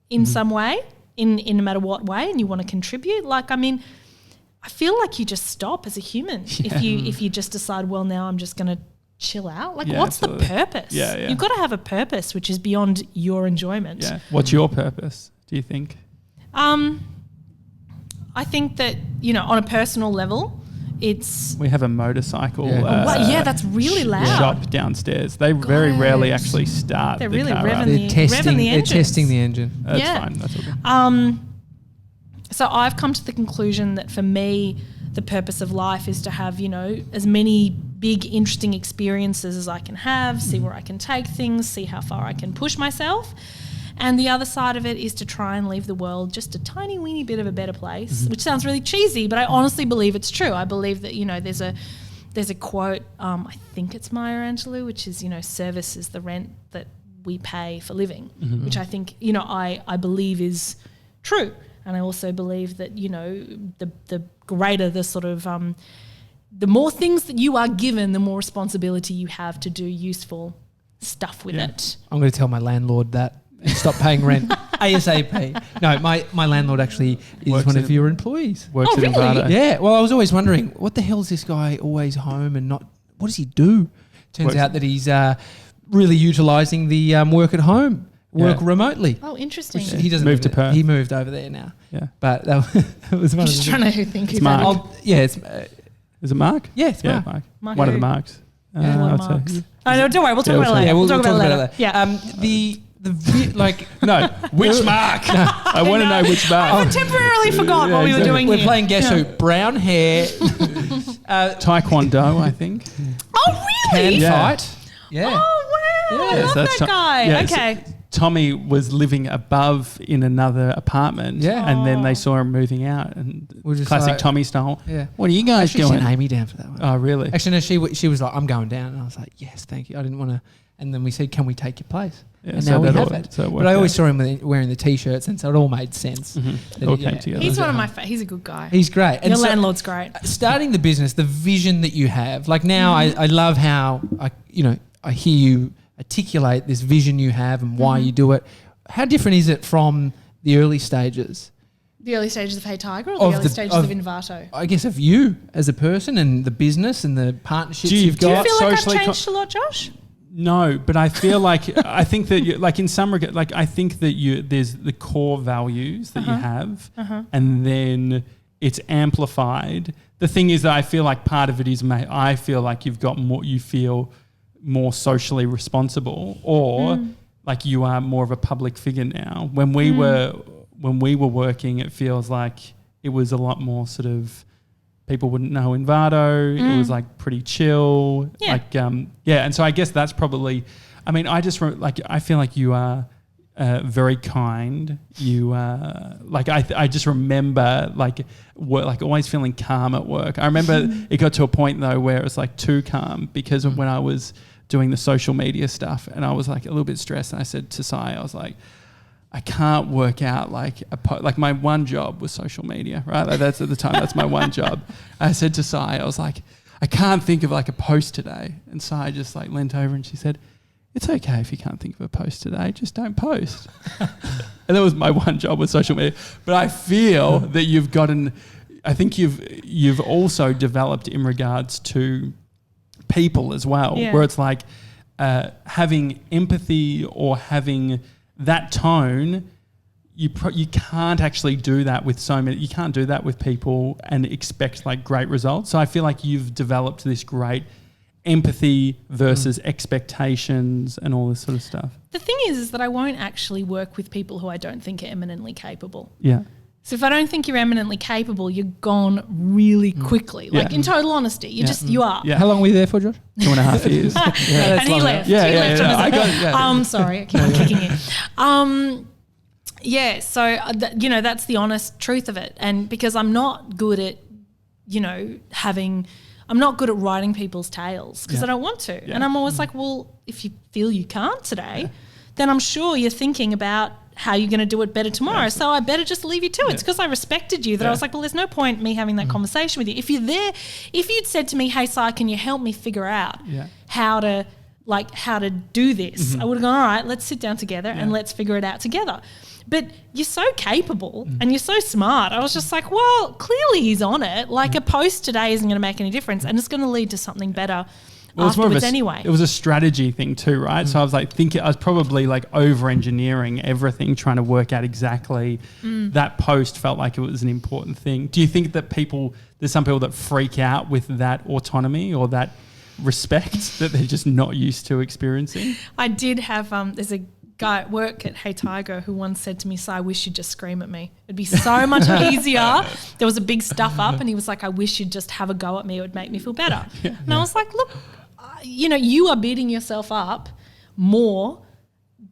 in some way, in no matter what way, and you want to contribute, like, I mean, I feel like you just stop as a human if you just decide, well, now I'm just going to chill out. Like, what's the purpose? You've got to have a purpose which is beyond your enjoyment. Yeah. What's your purpose, do you think? I think that, you know, on a personal level, we have a motorcycle. That's really loud. Shop downstairs. They very rarely actually start. They're really car revving up. the engine. They're testing the engine. That's fine. That's all good. So I've come to the conclusion that for me, the purpose of life is to have, you know, as many big, interesting experiences as I can have, see where I can take things, see how far I can push myself. And the other side of it is to try and leave the world just a tiny weeny bit of a better place, which sounds really cheesy, but I honestly believe it's true. I believe that, you know, there's a quote, I think it's Maya Angelou, which is, you know, service is the rent that we pay for living, which I think, you know, I believe is true. And I also believe that, you know, the greater the sort of, the more things that you are given, the more responsibility you have to do useful stuff with it. I'm going to tell my landlord that and stop paying rent ASAP. No, my landlord actually is one of your employees. Works at Envato. Yeah. Well, I was always wondering, what the hell is this guy always home and not? What does he do? Turns out that he's really utilising the work at home. Work remotely. Oh, interesting. He doesn't move to Perth. He moved over there now. Yeah, but that was one of the. Just trying to think. It's Mark. It's. Is it Mark? Yeah, it's Mark. Mark. One of the Marks. One of Marks. Oh no, don't worry. We'll talk about it later. Yeah, we'll talk about it later. Yeah. No, which Mark? I want to know which Mark. I temporarily forgot what we were doing We're here. playing Guess Who. Brown hair. Taekwondo, I think. Oh, really? Can fight. Yeah. Oh, I love that guy. Yeah, okay. so Tommy was living above in another apartment, and then they saw him moving out, and classic Tommy style. Yeah. What are you guys doing? She sent Amy down for that one. Oh, really? Actually, no. She was like, "I'm going down," and I was like, "Yes, thank you." I didn't want to. And then we said, "Can we take your place?" Yeah, and so now we have it. So but I always saw him wearing the t-shirts, and so it all made sense. Mm-hmm. It all came together. He's one of my he's a good guy. He's great. Your landlord's great. Starting the business, the vision that you have, like now, I love how I hear you articulate this vision you have and why you do it. How different is it from the early stages? The early stages of Hey Tiger, or the early stages of Envato? I guess of you as a person and the business and the partnerships you've got. Do you feel like I've changed a lot, Josh? No, but I feel like I think that in some regard, I think that there's the core values that you have, and then it's amplified. The thing is that I feel like part of it is I feel like you've got more. You feel more socially responsible, or like you are more of a public figure now. When we were working, it feels like it was a lot more sort of. People wouldn't know Envato. It was like pretty chill. Yeah. And so I guess that's probably. I mean, I just I feel like you are very kind. You I just remember always feeling calm at work. I remember it got to a point though where it was like too calm because of when I was doing the social media stuff and I was like a little bit stressed. And I said to Sai, I was like, I can't work out like my one job was social media, right? Like that's at the time, that's my one job. I said to Sai, I was like, I can't think of like a post today. And Sai just like leant over and she said, it's okay if you can't think of a post today, just don't post. And that was my one job with social media. But I feel that I think you've also developed in regards to people as well, where it's like having empathy or having that tone, you can't actually do that with so many. You can't do that with people and expect like great results. So I feel like you've developed this great empathy versus expectations and all this sort of stuff. The thing is that I won't actually work with people who I don't think are eminently capable. Yeah. So if I don't think you're eminently capable, you're gone really quickly. Like in total honesty, you are. Yeah. How long were you there for, Josh? 2.5 years. And he left. Yeah, he left on his I got it. Yeah. Sorry, I keep on kicking you. So that's the honest truth of it. And because I'm not good at, I'm not good at writing people's tales because I don't want to. Yeah. And I'm always like, well, if you feel you can't today, then I'm sure you're thinking about how you're going to do it better tomorrow. Yeah. So I better just leave you to it. It's because I respected you that I was like, well, there's no point me having that conversation with you. If you're there, if you'd said to me, hey, Si, can you help me figure out how to do this? I would have gone, all right, let's sit down together and let's figure it out together. But you're so capable and you're so smart. I was just like, well, clearly he's on it. Like a post today isn't going to make any difference and it's going to lead to something better afterwards anyway. It was a strategy thing too, right? So I was like I was probably like over-engineering everything, trying to work out exactly that post felt like it was an important thing. Do you think that there's some people that freak out with that autonomy or that respect that they're just not used to experiencing? I did have, there's a guy at work at Hey Tiger who once said to me, "Si, I wish you'd just scream at me. It'd be so much easier." There was a big stuff up and he was like, "I wish you'd just have a go at me. It would make me feel better." And I was like, look, you are beating yourself up more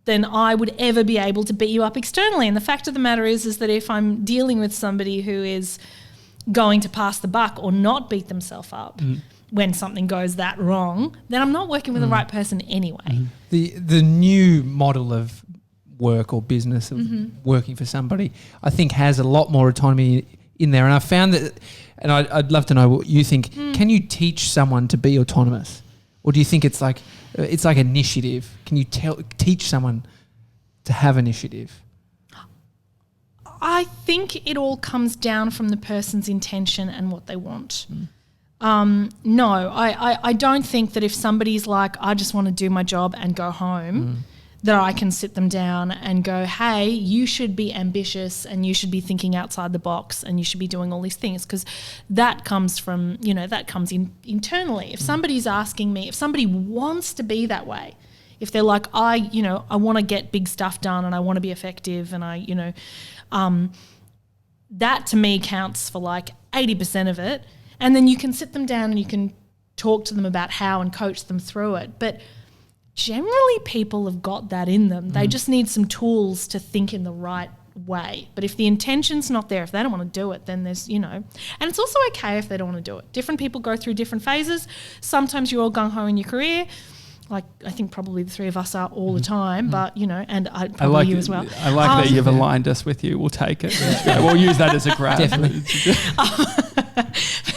than I would ever be able to beat you up externally. And the fact of the matter is that if I'm dealing with somebody who is going to pass the buck or not beat themselves up when something goes that wrong, then I'm not working with the right person anyway. The new model of work or business of working for somebody, I think has a lot more autonomy in there. And I found that, and I'd love to know what you think. Can you teach someone to be autonomous? Or do you think it's like initiative? Can you teach someone to have initiative? I think it all comes down from the person's intention and what they want. No, I don't think that if somebody's like, I just want to do my job and go home, that I can sit them down and go, hey, you should be ambitious and you should be thinking outside the box and you should be doing all these things, because that comes from, that comes in internally. If somebody's asking me, if somebody wants to be that way, if they're like, I want to get big stuff done and I want to be effective and that to me counts for like 80% of it. And then you can sit them down and you can talk to them about how and coach them through it. But generally people have got that in them. They just need some tools to think in the right way. But if the intention's not there, if they don't want to do it, then there's, and it's also okay if they don't want to do it. Different people go through different phases. Sometimes you're all gung-ho in your career. Like, I think probably the three of us are all the time, but, and probably you as well. I like that you've aligned us with you. We'll take it. We'll use that as a grab. Definitely.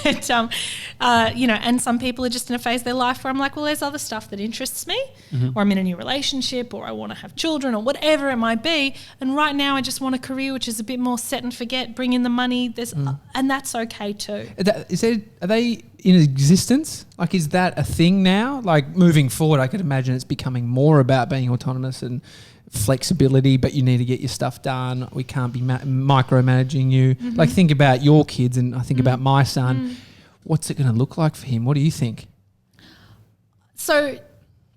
But, and some people are just in a phase of their life where I'm like, well, there's other stuff that interests me, or I'm in a new relationship, or I want to have children, or whatever it might be. And right now I just want a career which is a bit more set and forget, bring in the money. And that's okay too. Are they in existence? Like, is that a thing now? Like, moving forward, I could imagine it's becoming more about being autonomous and flexibility, but you need to get your stuff done. We can't be micromanaging you. Like, think about your kids, and I think about my son. What's it going to look like for him? What do you think? So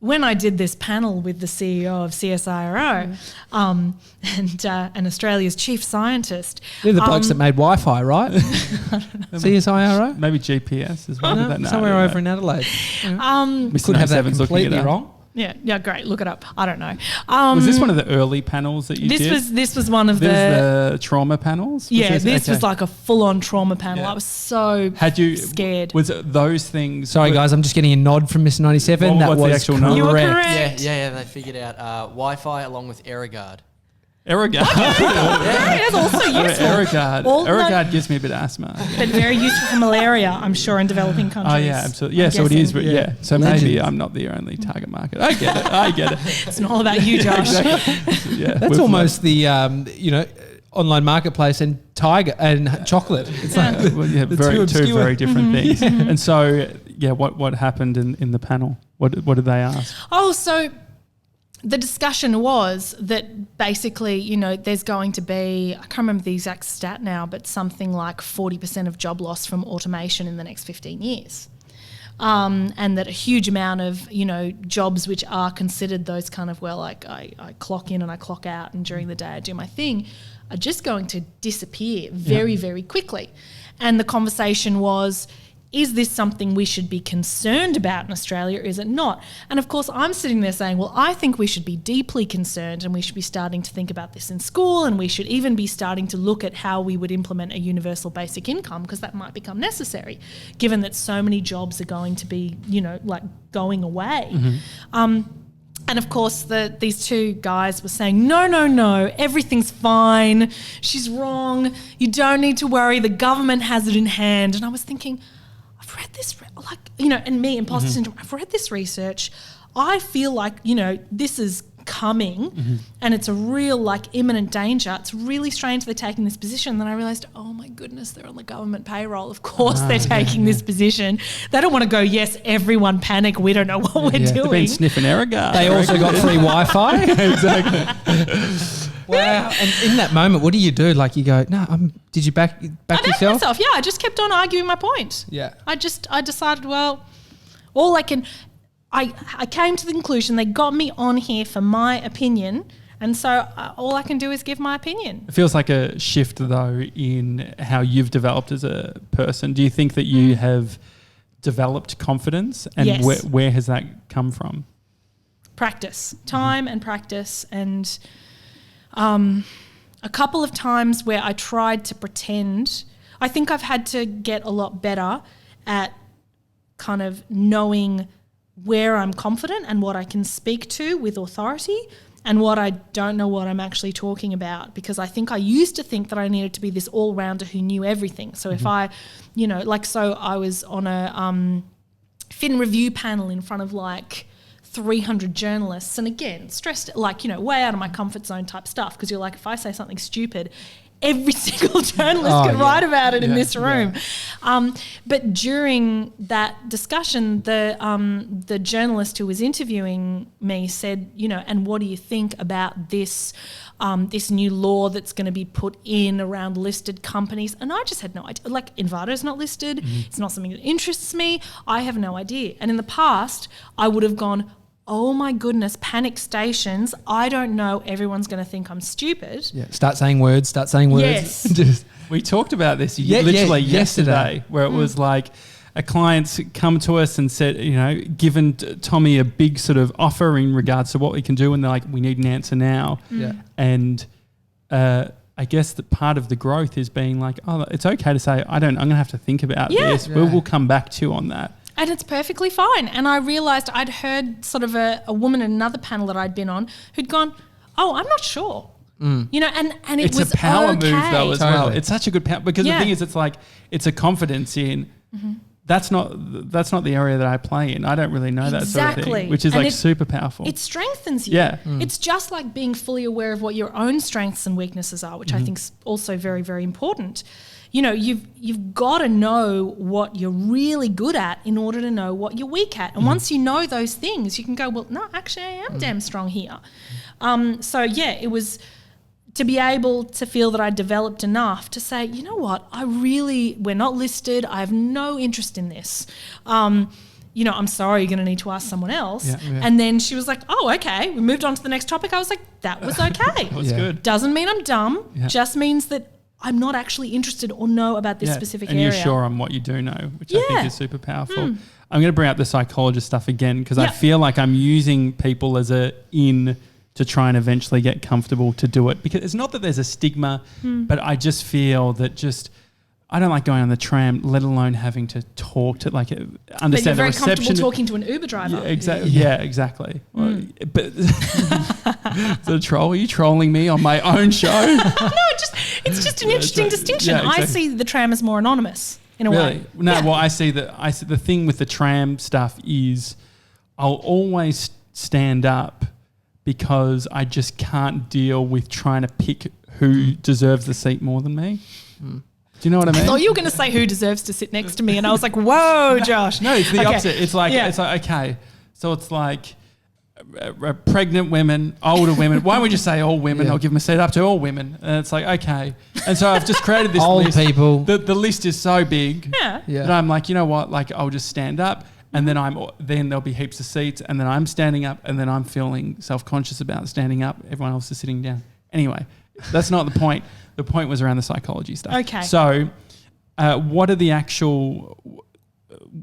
when I did this panel with the CEO of CSIRO and Australia's chief scientist. They're the blokes that made Wi-Fi, right? CSIRO? Maybe GPS as well. No, somewhere over in Adelaide. We could have that completely wrong. Yeah, great. Look it up. I don't know. Was this one of the early panels that you did? This was one of the trauma panels? This was like a full-on trauma panel. I was so scared. Was it those things? Sorry, guys, I'm just getting a nod from Mr. 97. What's the actual number? You were correct. Yeah, they figured out Wi-Fi along with AirGuard. AirGuard. That's also useful. AirGuard gives me a bit of asthma. But very useful for malaria, I'm sure, in developing countries. Oh, yeah, absolutely. Yeah, so it is. Yeah. So maybe I'm not the only target market. I get it. It's not all about you, Josh. Exactly. Yeah, that's almost the, online marketplace and Tiger and chocolate. It's two very different things. And so, what happened in the panel? What did they ask? Oh, so the discussion was that basically, there's going to be, I can't remember the exact stat now, but something like 40% of job loss from automation in the next 15 years. And that a huge amount of, jobs which are considered those kind of, I clock in and I clock out and during the day I do my thing, are just going to disappear very, very quickly. And the conversation was, is this something we should be concerned about in Australia, or is it not? And of course, I'm sitting there saying, well, I think we should be deeply concerned, and we should be starting to think about this in school, and we should even be starting to look at how we would implement a universal basic income, because that might become necessary, given that so many jobs are going to be, going away. And of course, these two guys were saying, no, everything's fine. She's wrong. You don't need to worry. The government has it in hand. And I was thinking, I've read this, and me, imposter syndrome, I've read this research. I feel like, this is coming and it's a real, imminent danger. It's really strange they're taking this position. Then I realised, oh my goodness, they're on the government payroll. Of course they're taking this position. They don't want to go, yes, everyone panic, we don't know what we're doing. They've been sniffing AirGuard. They also got free Wi-Fi. Exactly. Wow. And in that moment, what do you do? You go, no, did you back yourself? Myself. Yeah, I just kept on arguing my point. Yeah. I decided, well, all I can... I came to the conclusion they got me on here for my opinion, and so all I can do is give my opinion. It feels like a shift, though, in how you've developed as a person. Do you think that you have developed confidence, and yes. where has that come from? Practice, time and practice, and a couple of times where I tried to pretend. I think I've had to get a lot better at kind of knowing where I'm confident and what I can speak to with authority, and what I don't know what I'm actually talking about, because I think I used to think that I needed to be this all-rounder who knew everything. So if I, so I was on a fin review panel in front of 300 journalists, and again, stressed, way out of my comfort zone type stuff, because you're like, if I say something stupid, every single journalist could write about it in this room. Yeah. But during that discussion, the journalist who was interviewing me said, and what do you think about this this new law that's going to be put in around listed companies? And I just had no idea. Envato's not listed. It's not something that interests me. I have no idea. And in the past, I would have gone, oh my goodness, panic stations. I don't know. Everyone's going to think I'm stupid. Yeah. Start saying words. Yes. We talked about this literally yesterday, where it was a client's come to us and said, given Tommy a big sort of offer in regards to what we can do, and they're like, we need an answer now. Yeah. And I guess that part of the growth is being like, oh, it's okay to say, I'm going to have to think about this. Yeah. We'll come back to you on that. And it's perfectly fine. And I realised I'd heard sort of a woman in another panel that I'd been on who'd gone, oh, I'm not sure. And it was It's a power okay. move though as well. Totally. It's such a good power because the thing is, it's like, it's a confidence in, that's not the area that I play in. I don't really know that sort of thing, which is And like super powerful. It strengthens you. Yeah. It's just like being fully aware of what your own strengths and weaknesses are, which I think is also very, very important. You've got to know what you're really good at in order to know what you're weak at. And once you know those things, you can go, well, no, actually I am damn strong here. It was to be able to feel that I developed enough to say, you know what, we're not listed. I have no interest in this. I'm sorry, you're going to need to ask someone else. Yeah. Yeah. And then she was like, oh, okay. We moved on to the next topic. I was like, that was okay. That's good. Doesn't mean I'm dumb. Yeah. Just means that I'm not actually interested or know about this specific and area. you're sure on what you do know, which I think is super powerful. I'm going to bring up the psychologist stuff again because I feel like I'm using people as a in to try and eventually get comfortable to do it, because it's not that there's a stigma, but I just feel that I don't like going on the tram, let alone having to talk to understand but you're very the comfortable reception. talking to an Uber driver. Yeah, exactly. Yeah, exactly. But the troll, are you trolling me on my own show? No, it's just an interesting distinction. Yeah, exactly. I see the tram as more anonymous in a way. No, well, I see the thing with the tram stuff is I'll always stand up because I just can't deal with trying to pick who deserves the seat more than me. Do you know what I mean? I thought you were going to say who deserves to sit next to me, and I was like, whoa, Josh. No, it's the Okay. opposite. It's like, okay. So it's like pregnant women, older women. Why don't we just say all women? I'll give them a seat up to all women. And it's like, okay. And so I've just created this Old list. people. The list is so big Yeah. Yeah. that I'm like, you know what? Like, I'll just stand up. And then there'll be heaps of seats, and then I'm standing up, and then I'm feeling self-conscious about standing up. Everyone else is sitting down. Anyway, that's not the point. The point was around the psychology stuff. Okay. So, what are the actual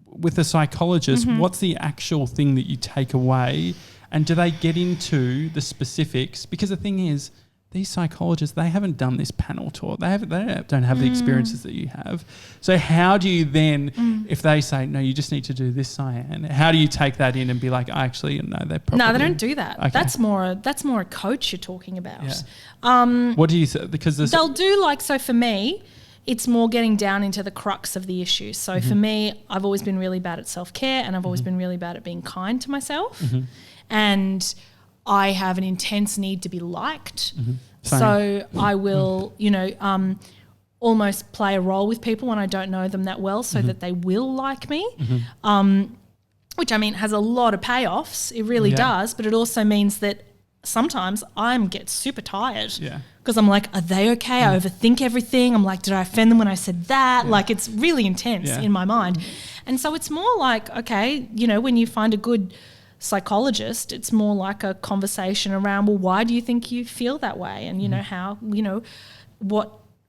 with the psychologist? What's the actual thing that you take away, and do they get into the specifics? Because the thing is, these psychologists, they haven't done this panel tour. They don't have the experiences that you have. So how do you then, if they say, no, you just need to do this, Cyan, how do you take that in and be like, actually, no, they probably... No, they don't do that. Okay. That's more a coach you're talking about. Yeah. What do you say? Because They'll do so for me, it's more getting down into the crux of the issue. So for me, I've always been really bad at self-care, and I've always been really bad at being kind to myself. And I have an intense need to be liked. So I will, almost play a role with people when I don't know them that well so that they will like me, which I mean has a lot of payoffs. It really does, but it also means that sometimes I get super tired because I'm like, are they okay? I overthink everything. I'm like, did I offend them when I said that? Like it's really intense in my mind. And so it's more like, okay, when you find a good psychologist, it's more like a conversation around, well, why do you think you feel that way? And,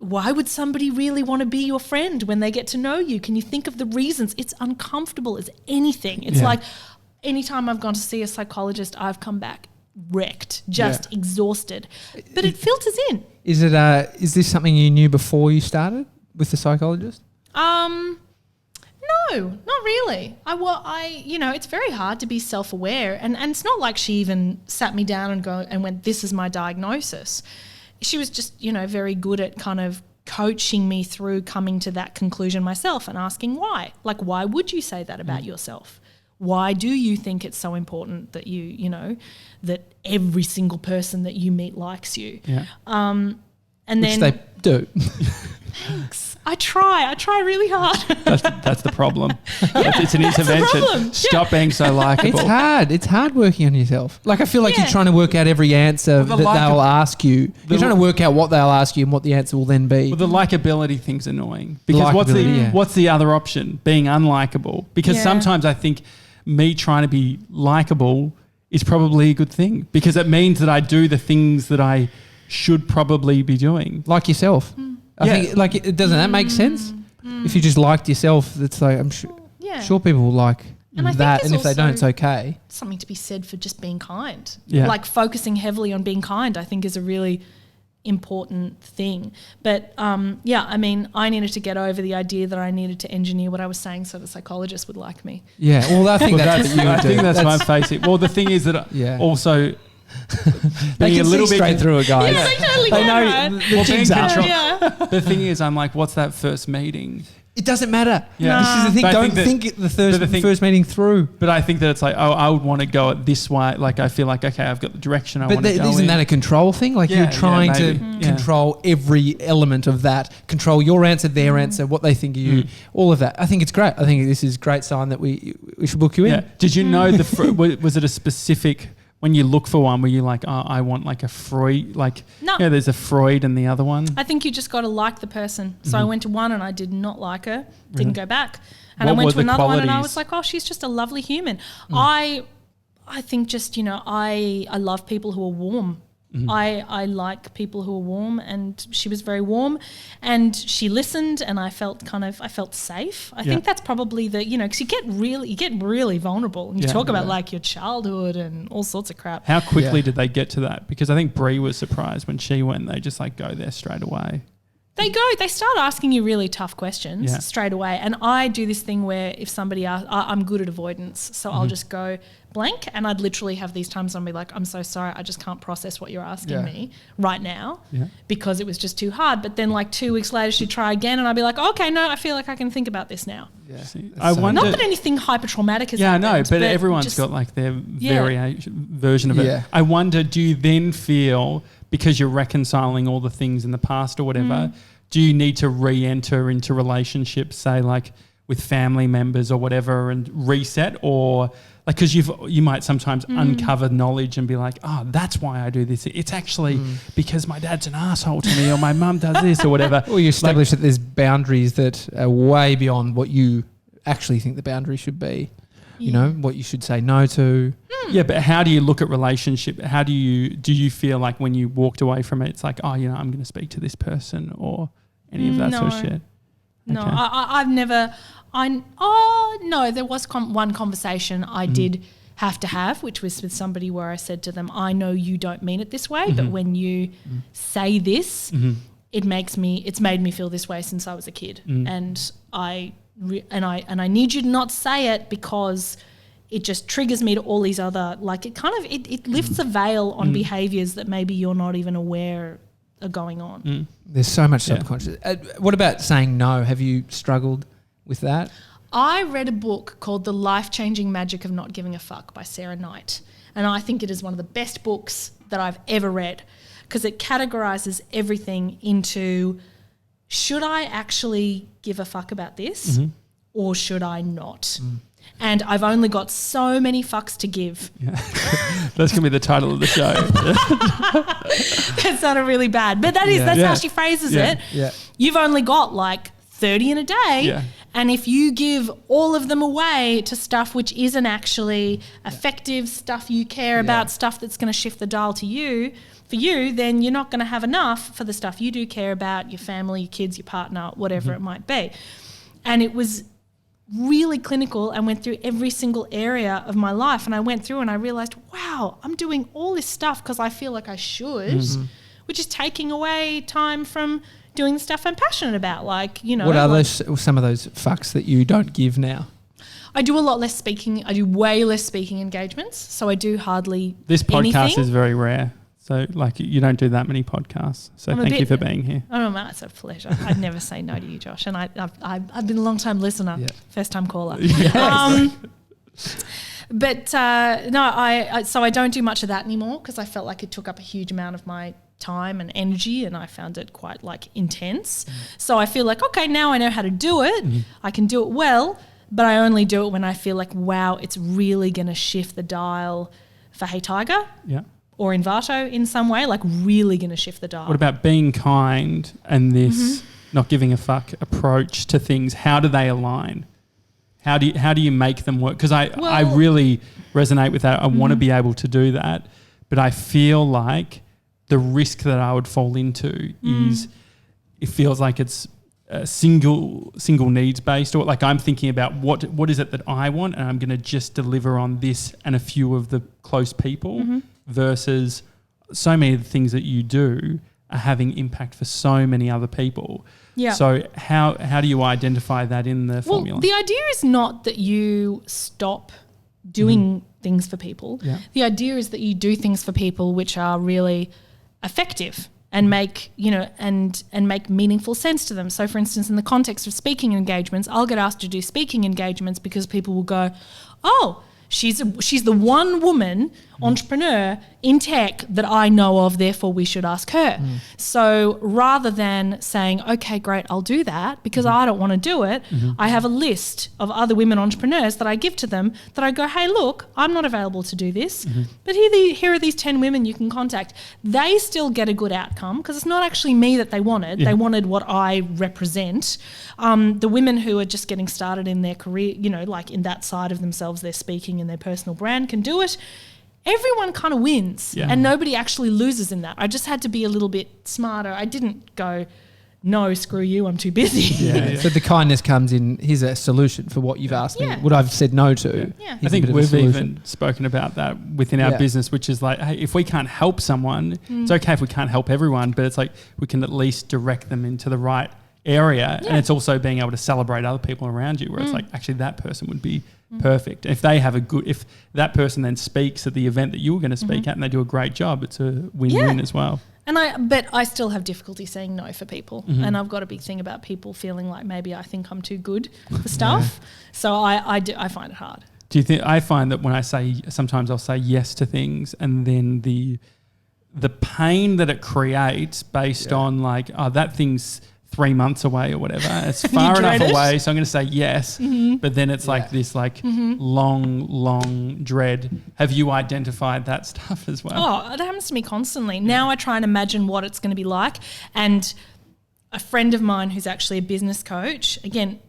why would somebody really want to be your friend when they get to know you? Can you think of the reasons? It's uncomfortable as anything. It's like anytime I've gone to see a psychologist, I've come back wrecked, just exhausted. But it filters in. Is this something you knew before you started with the psychologist? No, not really. It's very hard to be self-aware, and it's not like she even sat me down and went, this is my diagnosis. She was just, very good at kind of coaching me through coming to that conclusion myself and asking why. Like, why would you say that about yourself? Why do you think it's so important that that every single person that you meet likes you? Yeah. Which they do. Thanks. I try really hard. That's the problem. It's an intervention. problem. Stop being so likable. It's hard working on yourself. Like I feel like you're trying to work out every answer that they'll ask you. You're trying to work out what they'll ask you and what the answer will then be. Well, the likability thing's annoying because what's the other option? Being unlikable. Because sometimes I think me trying to be likable is probably a good thing because it means that I do the things that I should probably be doing. Like yourself. I think, doesn't that make sense? If you just liked yourself, it's like, I'm sure. Yeah. Sure, people will like And I think that, there's and if they don't, it's also okay. something to be said for just being kind. Yeah. Like focusing heavily on being kind, I think is a really important thing. But I mean, I needed to get over the idea that I needed to engineer what I was saying so the psychologist would like me. Yeah, well, I think that's what you I would think do. that's my facing. Well, the thing is that Yeah. also They being can a little see bit straight through a guy. Yeah, they totally They can, know right? the jig's being up. control- Yeah. the thing is, I'm like, what's that first meeting? It doesn't matter. Yeah. This is the thing. But I Don't think that- think the but the thing- first meeting through. But I think that it's like, I would want to go it this way. Like, I feel like, okay, I've got the direction I But want to go isn't in. that a control thing? Like Yeah, you're yeah, trying to maybe. Yeah. control every element of that, control your answer, their answer, what they think of you, all of that. I think it's great. I think this is a great sign that we should book you in. Yeah. Did you know was it a specific, when you look for one, were you like, oh, I want like a Freud, like, No. yeah, there's a Freud and the other one? I think you just got to like the person. So I went to one and I did not like her, didn't go back. And What I went were to the another one and I qualities? was like, oh, she's just a lovely human. I think just, I love people who are warm. I like people who are warm, and she was very warm, and she listened, and I felt safe. I think that's probably because you get really vulnerable, and you Yeah. talk about like your childhood and all sorts of crap. How quickly Yeah. did they get to that? Because I think Brie was surprised when she went, they just like go there straight away. They start asking you really tough questions Yeah. straight away. And I do this thing where if somebody asks, I'm good at avoidance. So I'll just go blank, and I'd literally have these times I'll be like, I'm so sorry, I just can't process what you're asking me right now because it was just too hard. But then like 2 weeks later she'd try again and I'd be like, okay, no, I feel like I can think about this now. Yeah. See, I so- wonder. Not that anything hyper traumatic has Yeah, I know, happened. but everyone's just- got like their version of it. Yeah. I wonder, do you then feel, because you're reconciling all the things in the past or whatever, do you need to re-enter into relationships, say like with family members or whatever, and reset, or like, because you might sometimes uncover knowledge and be like, oh, that's why I do this. It's actually because my dad's an asshole to me, or my mum does this or whatever. Or you establish that there's boundaries that are way beyond what you actually think the boundary should be. You know, what you should say no to. Yeah, but how do you look at relationship? How do you feel like when you walked away from it, it's like, oh, I'm going to speak to this person, or any of that sort of No. shit? No, Okay. I've never. No, there was one conversation I did have to have, which was with somebody where I said to them, I know you don't mean it this way, but when you say this, it's made me feel this way since I was a kid, and I need you to not say it because it just triggers me to all these other, like it lifts a veil on behaviours that maybe you're not even aware are going on. There's so much Yeah. subconscious. What about saying no? Have you struggled with that? I read a book called The Life-Changing Magic of Not Giving a Fuck by Sarah Knight, and I think it is one of the best books that I've ever read because it categorises everything into, should I actually give a fuck about this or should I not? And I've only got so many fucks to give. Yeah. That's going to be the title of the show. That sounded really bad, but that's Yeah. how she phrases Yeah. it. Yeah. You've only got like 30 in a day. Yeah. And if you give all of them away to stuff which isn't actually effective, stuff you care about, stuff that's going to shift the dial for you, then you're not going to have enough for the stuff you do care about, your family, your kids, your partner, whatever it might be. And it was really clinical and went through every single area of my life. And I went through and I realised, wow, I'm doing all this stuff because I feel like I should, which is taking away time from doing the stuff I'm passionate about. Like, What are some of those fucks that you don't give now? I do a lot less speaking. I do way less speaking engagements. So I do hardly This podcast anything. is very rare. So, like, you don't do that many podcasts. So, thank you for being here. Oh, no, it's a pleasure. I'd never say no to you, Josh. And I've been a long-time listener, first-time caller. But so I don't do much of that anymore because I felt like it took up a huge amount of my time and energy, and I found it quite like intense. So I feel like, okay, now I know how to do it. I can do it well, but I only do it when I feel like, wow, it's really going to shift the dial for Hey Tiger. Yeah. Or Envato in some way, like really going to shift the dial. What about being kind and this not giving a fuck approach to things? How do they align? How do you make them work? Because I really resonate with that. I want to be able to do that, but I feel like the risk that I would fall into is it feels like it's single needs based, or like I'm thinking about what is it that I want, and I'm going to just deliver on this and a few of the close people, versus so many of the things that you do are having impact for so many other people. Yeah. So how do you identify that in the formula? Well, the idea is not that you stop doing things for people. Yeah. The idea is that you do things for people which are really effective and make, and make meaningful sense to them. So, for instance, in the context of speaking engagements, I'll get asked to do speaking engagements because people will go, oh, she's the one woman entrepreneur in tech that I know of, therefore we should ask her. So rather than saying, okay, great, I'll do that because I don't want to do it, I have a list of other women entrepreneurs that I give to them that I go, hey, look, I'm not available to do this, but here are these 10 women you can contact. They still get a good outcome because it's not actually me that they wanted. They wanted what I represent. The women who are just getting started in their career, like in that side of themselves, their speaking and their personal brand can do it. Everyone kind of wins and nobody actually loses in that. I just had to be a little bit smarter. I didn't go, no, screw you, I'm too busy. So the kindness comes in, here's a solution for what you've asked me, what I've said no to. Yeah. I think we've even spoken about that within our business, which is like, hey, if we can't help someone, it's okay if we can't help everyone, but it's like we can at least direct them into the right area. And it's also being able to celebrate other people around you where it's like, actually that person would be perfect. If that person then speaks at the event that you were going to speak at and they do a great job, it's a win-win as well. But I still have difficulty saying no for people. And I've got a big thing about people feeling like maybe I think I'm too good for stuff. So I find it hard. Do you think, I find that when sometimes I'll say yes to things and then the pain that it creates based on like, oh, that thing's 3 months away or whatever. It's far enough away, so I'm going to say yes. But then it's like this long dread. Have you identified that stuff as well? Oh, it happens to me constantly. Now I try and imagine what it's going to be like. And a friend of mine who's actually a business coach, again,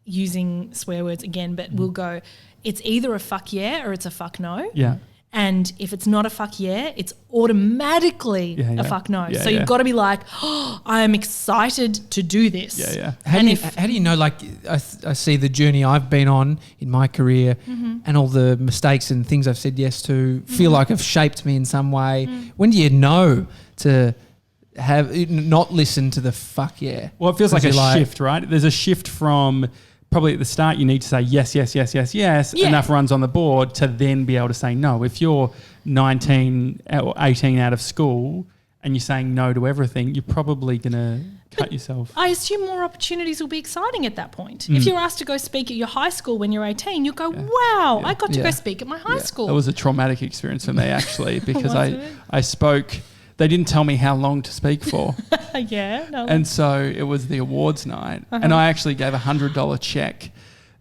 using swear words again, but we'll go, it's either a fuck yeah or it's a fuck no. Yeah. And if it's not a fuck yeah, it's automatically a fuck no. So you've got to be like, oh, I am excited to do this. Yeah. How do you know, like, I see the journey I've been on in my career and all the mistakes and things I've said yes to feel like have shaped me in some way. When do you know to not listen to the fuck yeah? Well, it feels like a shift, right? There's a shift from probably at the start you need to say yes, enough runs on the board to then be able to say no. If you're 19 or 18 out of school and you're saying no to everything, you're probably going to cut yourself. I assume more opportunities will be exciting at that point. If you're asked to go speak at your high school when you're 18, you'll go, wow, I got to go speak at my high school. That was a traumatic experience for me actually because I spoke. They didn't tell me how long to speak for. And so it was the awards night. And I actually gave $100 check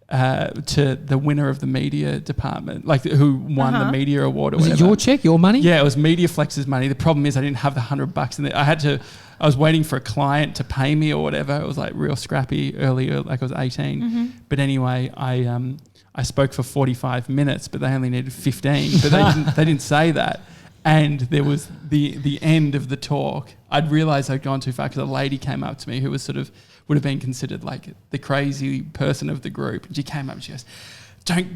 to the winner of the media department, like who won the media award or whatever. Was it your check, your money? Yeah, it was MediaFlex's money. The problem is I didn't have the $100 in there. I was waiting for a client to pay me or whatever. It was like real scrappy earlier, like I was 18. But anyway, I spoke for 45 minutes, but they only needed 15. But they didn't say that. And there was the end of the talk. I'd realised I'd gone too far because a lady came up to me who was would have been considered like the crazy person of the group. And she came up and she goes,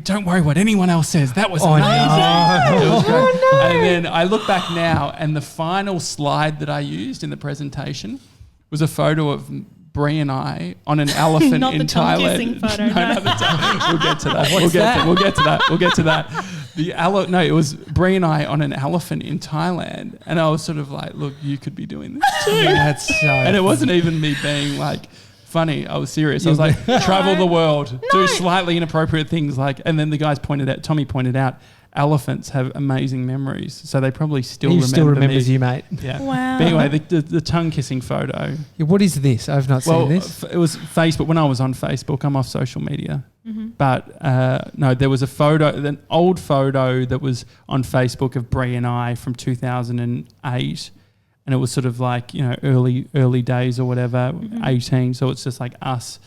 don't worry what anyone else says. That was amazing. No. It was great. And then I look back now and the final slide that I used in the presentation was a photo of Bree and I on an elephant not in the Thailand. Photo, no. We'll get to that. We'll get to that. It was Bree and I on an elephant in Thailand, and I was sort of like, "Look, you could be doing this too." That's so. And it wasn't even me being like funny. I was serious. I was like, "Travel the world, do slightly inappropriate things." And then the guys Tommy pointed out, elephants have amazing memories, so they probably He still remembers you, mate. Yeah. Wow. But anyway, the tongue kissing photo. Yeah, what is this? I've not seen this. It was Facebook. When I was on Facebook, I'm off social media. But no, there was a photo, an old photo that was on Facebook of Bree and I from 2008, and it was sort of like early days or whatever, 18. So it's just like us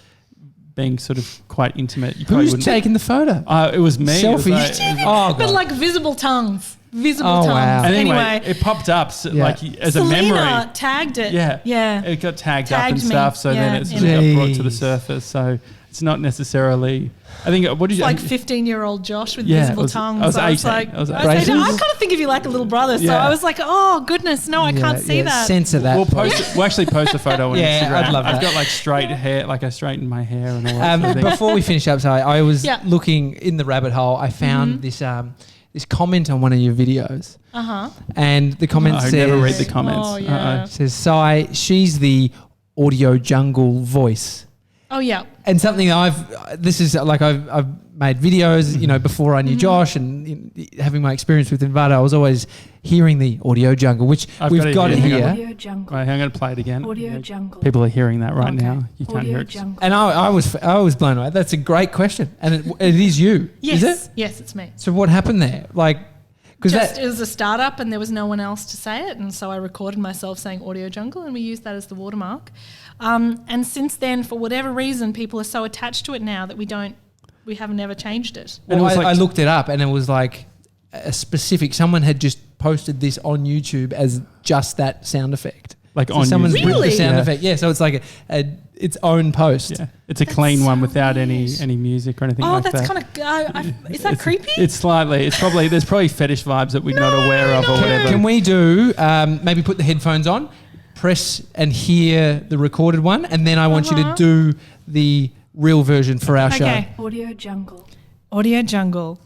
being sort of quite intimate. Who's taking the photo? It was me. Selfie. It was but like visible tongues. visible Oh, tongues. wow. And Anyway, it popped up like as Selena a memory. tagged it. Yeah. Yeah. It got tagged up Tagged and me. stuff, so then Yeah, it sort in of it. got brought to the Jeez. surface. So it's not necessarily. I think what did It's you like 15-year-old Josh with Yeah, visible I was- tongues. I was 18. Like, I was I 18. kind of think of you like a little brother. So Yeah. I was like, oh goodness, no, I can't see that. Censor that. We'll actually post a photo on Yeah, Instagram. I'd love I've that. got like straight hair, like I straightened my hair and all that sort of thing. Before we finish up, so I was Yeah. looking in the rabbit hole. I found this comment on one of your videos, and the comment I says, never read the comments. Oh, yeah. says, "Cy, she's the audio jungle voice." Oh, yeah. And something I've made videos, you know, before I knew Josh and having my experience with Envato, I was always hearing the audio jungle, which I've we've got it got it here. here. Audio jungle. Right, I'm going to play it again. Audio jungle. People are hearing that right Okay. now. You can't Audio hear it. jungle. And I was blown away. That's a great question, and it is you, Yes. is it? Yes, it's me. So what happened there? Like, because It was a startup and there was no one else to say it. And so I recorded myself saying Audio Jungle and we used that as the watermark. And since then, for whatever reason, people are so attached to it now that we have never changed it. And it Well, was I like- looked it up, and it was like a specific. Someone had just posted this on YouTube as just that sound effect. Like So on someone's YouTube. ripped the Really? sound Yeah. effect. Yeah, so it's like its own post. Yeah, it's a That's clean one so without weird. any music or anything Oh, like that's that. kind of, is that creepy? It's slightly. It's probably there's probably fetish vibes that we're not aware of or no. whatever. Can we do maybe put the headphones on, press and hear the recorded one, and then I want you to do the real version for our show. Okay. Audio jungle. Audio Jungle.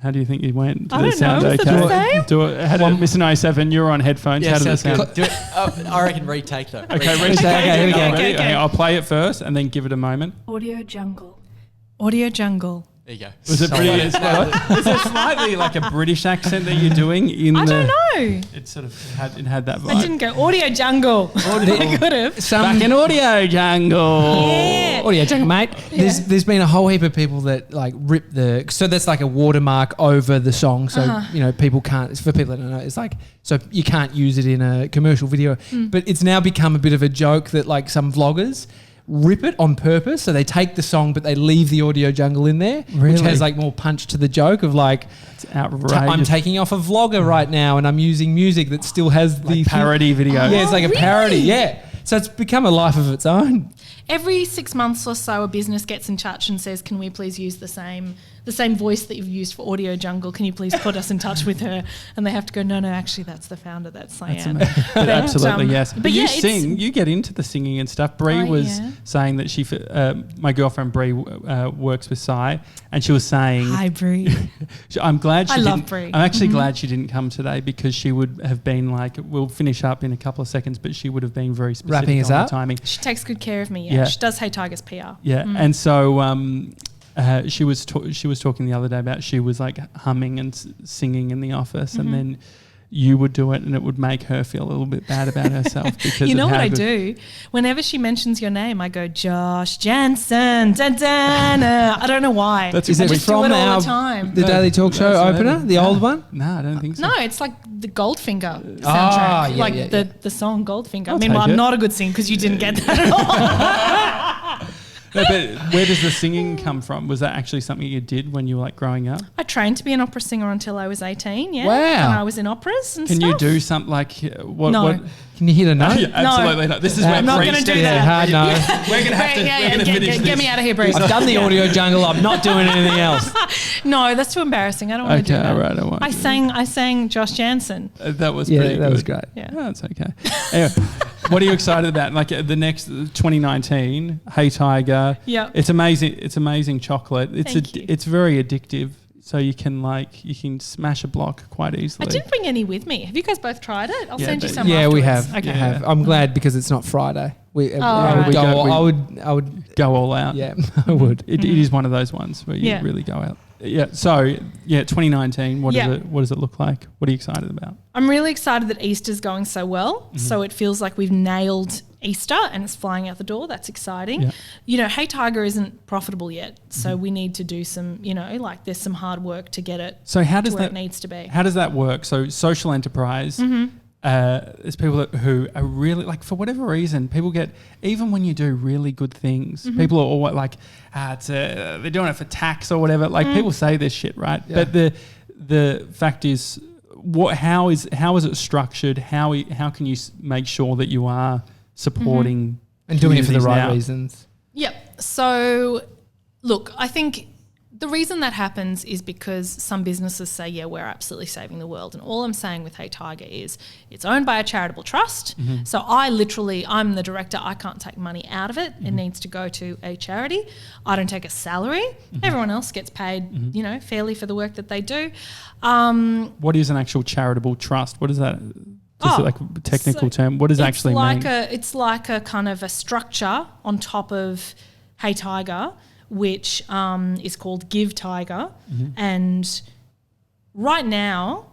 How do you think you went? Did I it don't sound know. Was it okay? the same? Do it. How did Mr. 97? You're on headphones. Yeah, how did it sounds sound? good. Do it. I reckon retake though. Okay, Retake. ready? Okay, here we go. Ready? Okay. I'll play it first and then give it a moment. Audio jungle. Audio Jungle. There you go. Was it pretty? Is there slightly like a British accent that you're doing in I the? don't know. It sort of had that vibe. I didn't go Audio Jungle. I could have. Back in audio jungle. Yeah. Audio jungle, mate. There's been a whole heap of people that like rip so that's like a watermark over the song, so you know people can't. For people that don't know, it's like so you can't use it in a commercial video. But it's now become a bit of a joke that like some vloggers rip it on purpose, so they take the song but they leave the audio jungle in there, which Really? has like more punch to the joke of like It's outrageous. I'm taking off a vlogger right now and I'm using music that still has the parody video. Yeah, it's like a really? parody. Yeah, so it's become a life of its own. Every 6 months or so, a business gets in touch and says, "Can we please use the same voice that you've used for Audio Jungle? Can you please put us in touch with her?" And they have to go, "No, actually, that's the founder. That's Cyan." But absolutely, yes. But you yeah, it's- sing, you get into the singing and stuff. Bree Oh, was yeah. saying that my girlfriend Bree works with Cy, and she was saying, Hi, Brie. I'm glad she I didn't. love Bree. I'm actually glad she didn't come today because she would have been like, we'll finish up in a couple of seconds, but she would have been very specific Wrapping us on up? the timing. She takes good care of me. Yeah. She does Hey Tigers PR. Yeah, and so she was talking the other day about she was like humming and singing in the office, and then you would do it, and it would make her feel a little bit bad about herself because You know of what how I good- do? Whenever she mentions your name, I go, Josh Janssen. Da, da, na. I don't know why. That's Is I it just do from it all our the time. the Daily Talk Show That's opener, amazing. the old one? No, I don't think so. No, it's like the Goldfinger soundtrack, Ah, yeah, like yeah, the song Goldfinger. I'll Meanwhile, take I'm it. not a good singer because you didn't get that at all. No, but where does the singing come from? Was that actually something you did when you were like growing up? I trained to be an opera singer until I was 18. Yeah, Wow. and I was in operas and Can stuff. you do something like what? No. What? Can you hit a note? Yeah, absolutely not. This is No, where I'm not Bree gonna do steps that. in. Hard no. We're gonna have to. we're gonna finish this. Get me out of here, Bruce. I've done the audio jungle. I'm not doing anything else. No, that's too embarrassing. I don't want to Okay, do that. all right, I won't. I sang Josh Janssen. That was Yeah, pretty that good. was great. Yeah. Oh, that's okay. Anyway, what are you excited about? Like the next 2019, Hey Tiger. Yeah. It's amazing. It's amazing chocolate. Thank you. It's very addictive. So you can smash a block quite I easily. didn't bring any with me. Have you guys both tried it? I'll Yeah, send you but- some. Yeah, we afterwards. have. Okay. We have. I'm glad because it's not Friday. I right. would go. We I would. Go all out. Yeah, I would. It is one of those ones where you Yeah. really go out. Yeah. So 2019. What Yeah. does it? What does it look like? What are you excited about? I'm really excited that Easter's going so well. So it feels like we've nailed Easter and it's flying out the door. That's exciting. Yeah. You know, Hey Tiger isn't profitable yet. So we need to do some, like there's some hard work to get it So how to does where that? it needs to be. How does that work? So social enterprise. There's people who are really like, for whatever reason, people get, even when you do really good things, people are always like, they're doing it for tax or whatever. Like people say this shit, right? Yeah. But the fact is, how is it structured? How can you make sure that you are supporting and doing it for the right now? reasons? Yep. So, look, I think the reason that happens is because some businesses say, yeah, we're absolutely saving the world. And all I'm saying with Hey Tiger is it's owned by a charitable trust. So I'm the director. I can't take money out of it. It needs to go to a charity. I don't take a salary. Everyone else gets paid, fairly for the work that they do. What is an actual charitable trust? What is that? Just like a technical term. What does it actually mean? It's like a kind of a structure on top of Hey Tiger, which is called Give Tiger. And right now,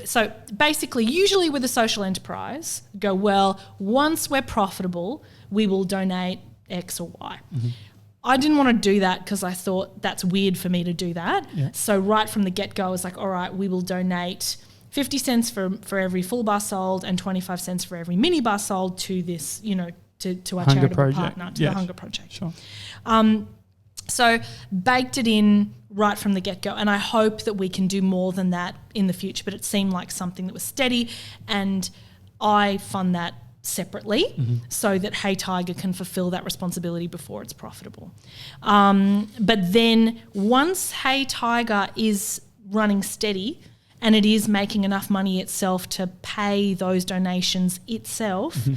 so basically, usually with a social enterprise, go, well, once we're profitable, we will donate X or Y. I didn't want to do that because I thought that's weird for me to do that. Yeah. So right from the get-go, I was like, all right, we will donate 50 cents for every full bar sold and 25 cents for every mini bar sold to this, to our Hunger charitable Project. partner, to the Hunger Project. Sure. So baked it in right from the get-go, and I hope that we can do more than that in the future, but it seemed like something that was steady, and I fund that separately so that Hey Tiger can fulfill that responsibility before it's profitable. But then once Hey Tiger is running steady and it is making enough money itself to pay those donations itself,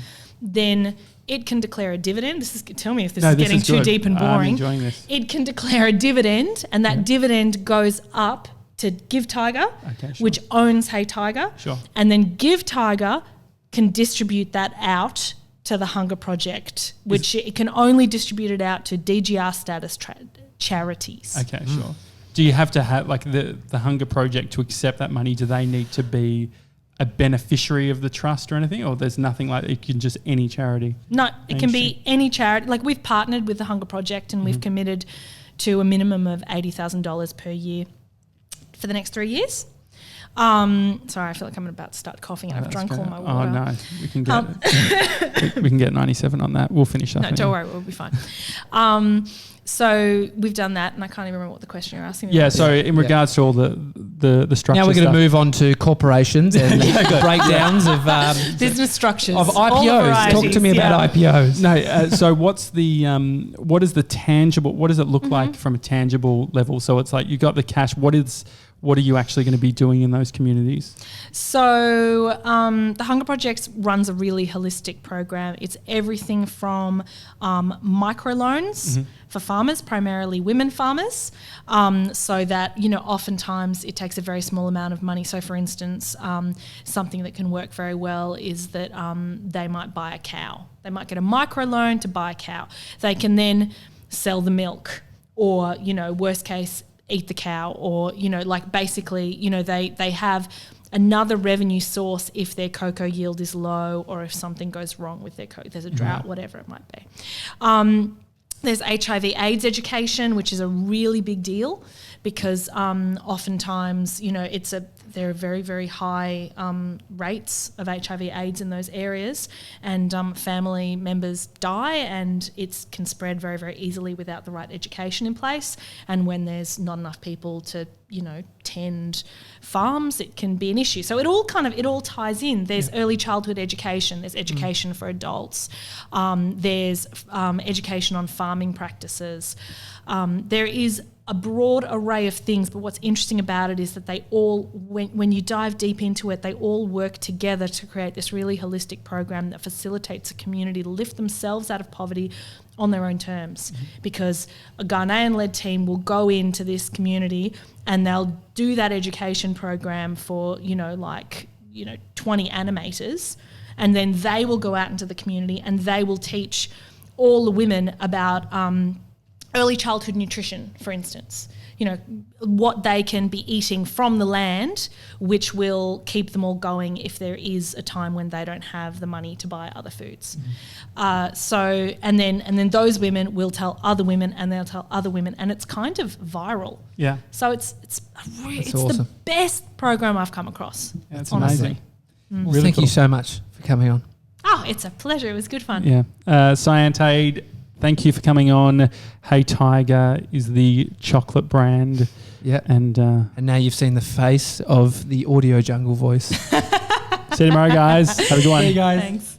then it can declare a dividend. Tell me if this is getting too deep and boring. I'm enjoying this. It can declare a dividend, and that dividend goes up to Give Tiger, which owns Hey Tiger. Sure. And then Give Tiger can distribute that out to the Hunger Project, which it can only distribute it out to DGR status charities. Okay, sure. Do you have to have the Hunger Project to accept that money? Do they need to be a beneficiary of the trust or anything, or there's nothing like it can just any charity? No, it can be any charity. Like we've partnered with the Hunger Project and we've committed to a minimum of $80,000 per year for the next 3 years. Sorry, I feel like I'm about to start coughing and I've drunk all my water. Oh no, we can get we can get 97 on that. We'll finish up. No, don't worry, we'll be fine. So we've done that, and I can't even remember what the question you're asking me. Yeah, so in regards to all the structure. Now we're going to move on to corporations and breakdowns of business structures of IPOs. Talk to me about IPOs. No, so what's the what is the tangible? What does it look like from a tangible level? So it's like you got the cash. What are you actually going to be doing in those communities? So the Hunger Project runs a really holistic program. It's everything from microloans for farmers, primarily women farmers, so that, oftentimes it takes a very small amount of money. So for instance, something that can work very well is that they might buy a cow. They might get a microloan to buy a cow. They can then sell the milk or, worst case, eat the cow, or basically they have another revenue source if their cocoa yield is low or if something goes wrong with their cocoa, there's a drought, whatever it might be. There's HIV/AIDS education, which is a really big deal because oftentimes there are very, very high rates of HIV/AIDS in those areas, and family members die, and it can spread very, very easily without the right education in place. And when there's not enough people to, tend farms, it can be an issue. So it all ties in. There's early childhood education, there's education for adults, there's education on farming practices. There is a broad array of things, but what's interesting about it is that they all, when you dive deep into it, they all work together to create this really holistic program that facilitates a community to lift themselves out of poverty on their own terms. Because a Ghanaian-led team will go into this community and they'll do that education program for, 20 animators, and then they will go out into the community and they will teach all the women about early childhood nutrition, for instance, what they can be eating from the land, which will keep them all going if there is a time when they don't have the money to buy other foods. And then those women will tell other women, and they'll tell other women, and it's kind of viral. Yeah. So it's awesome. The best program I've come across. Yeah, it's honestly. amazing. Well, Really thank cool. you so much for coming on. Oh, it's a pleasure. It was good fun. Yeah. Cyan Ta'eed, thank you for coming on. Hey Tiger is the chocolate brand Yeah. And And now you've seen the face of the audio jungle voice. see you tomorrow, guys. Have a good one. See you guys. Thanks.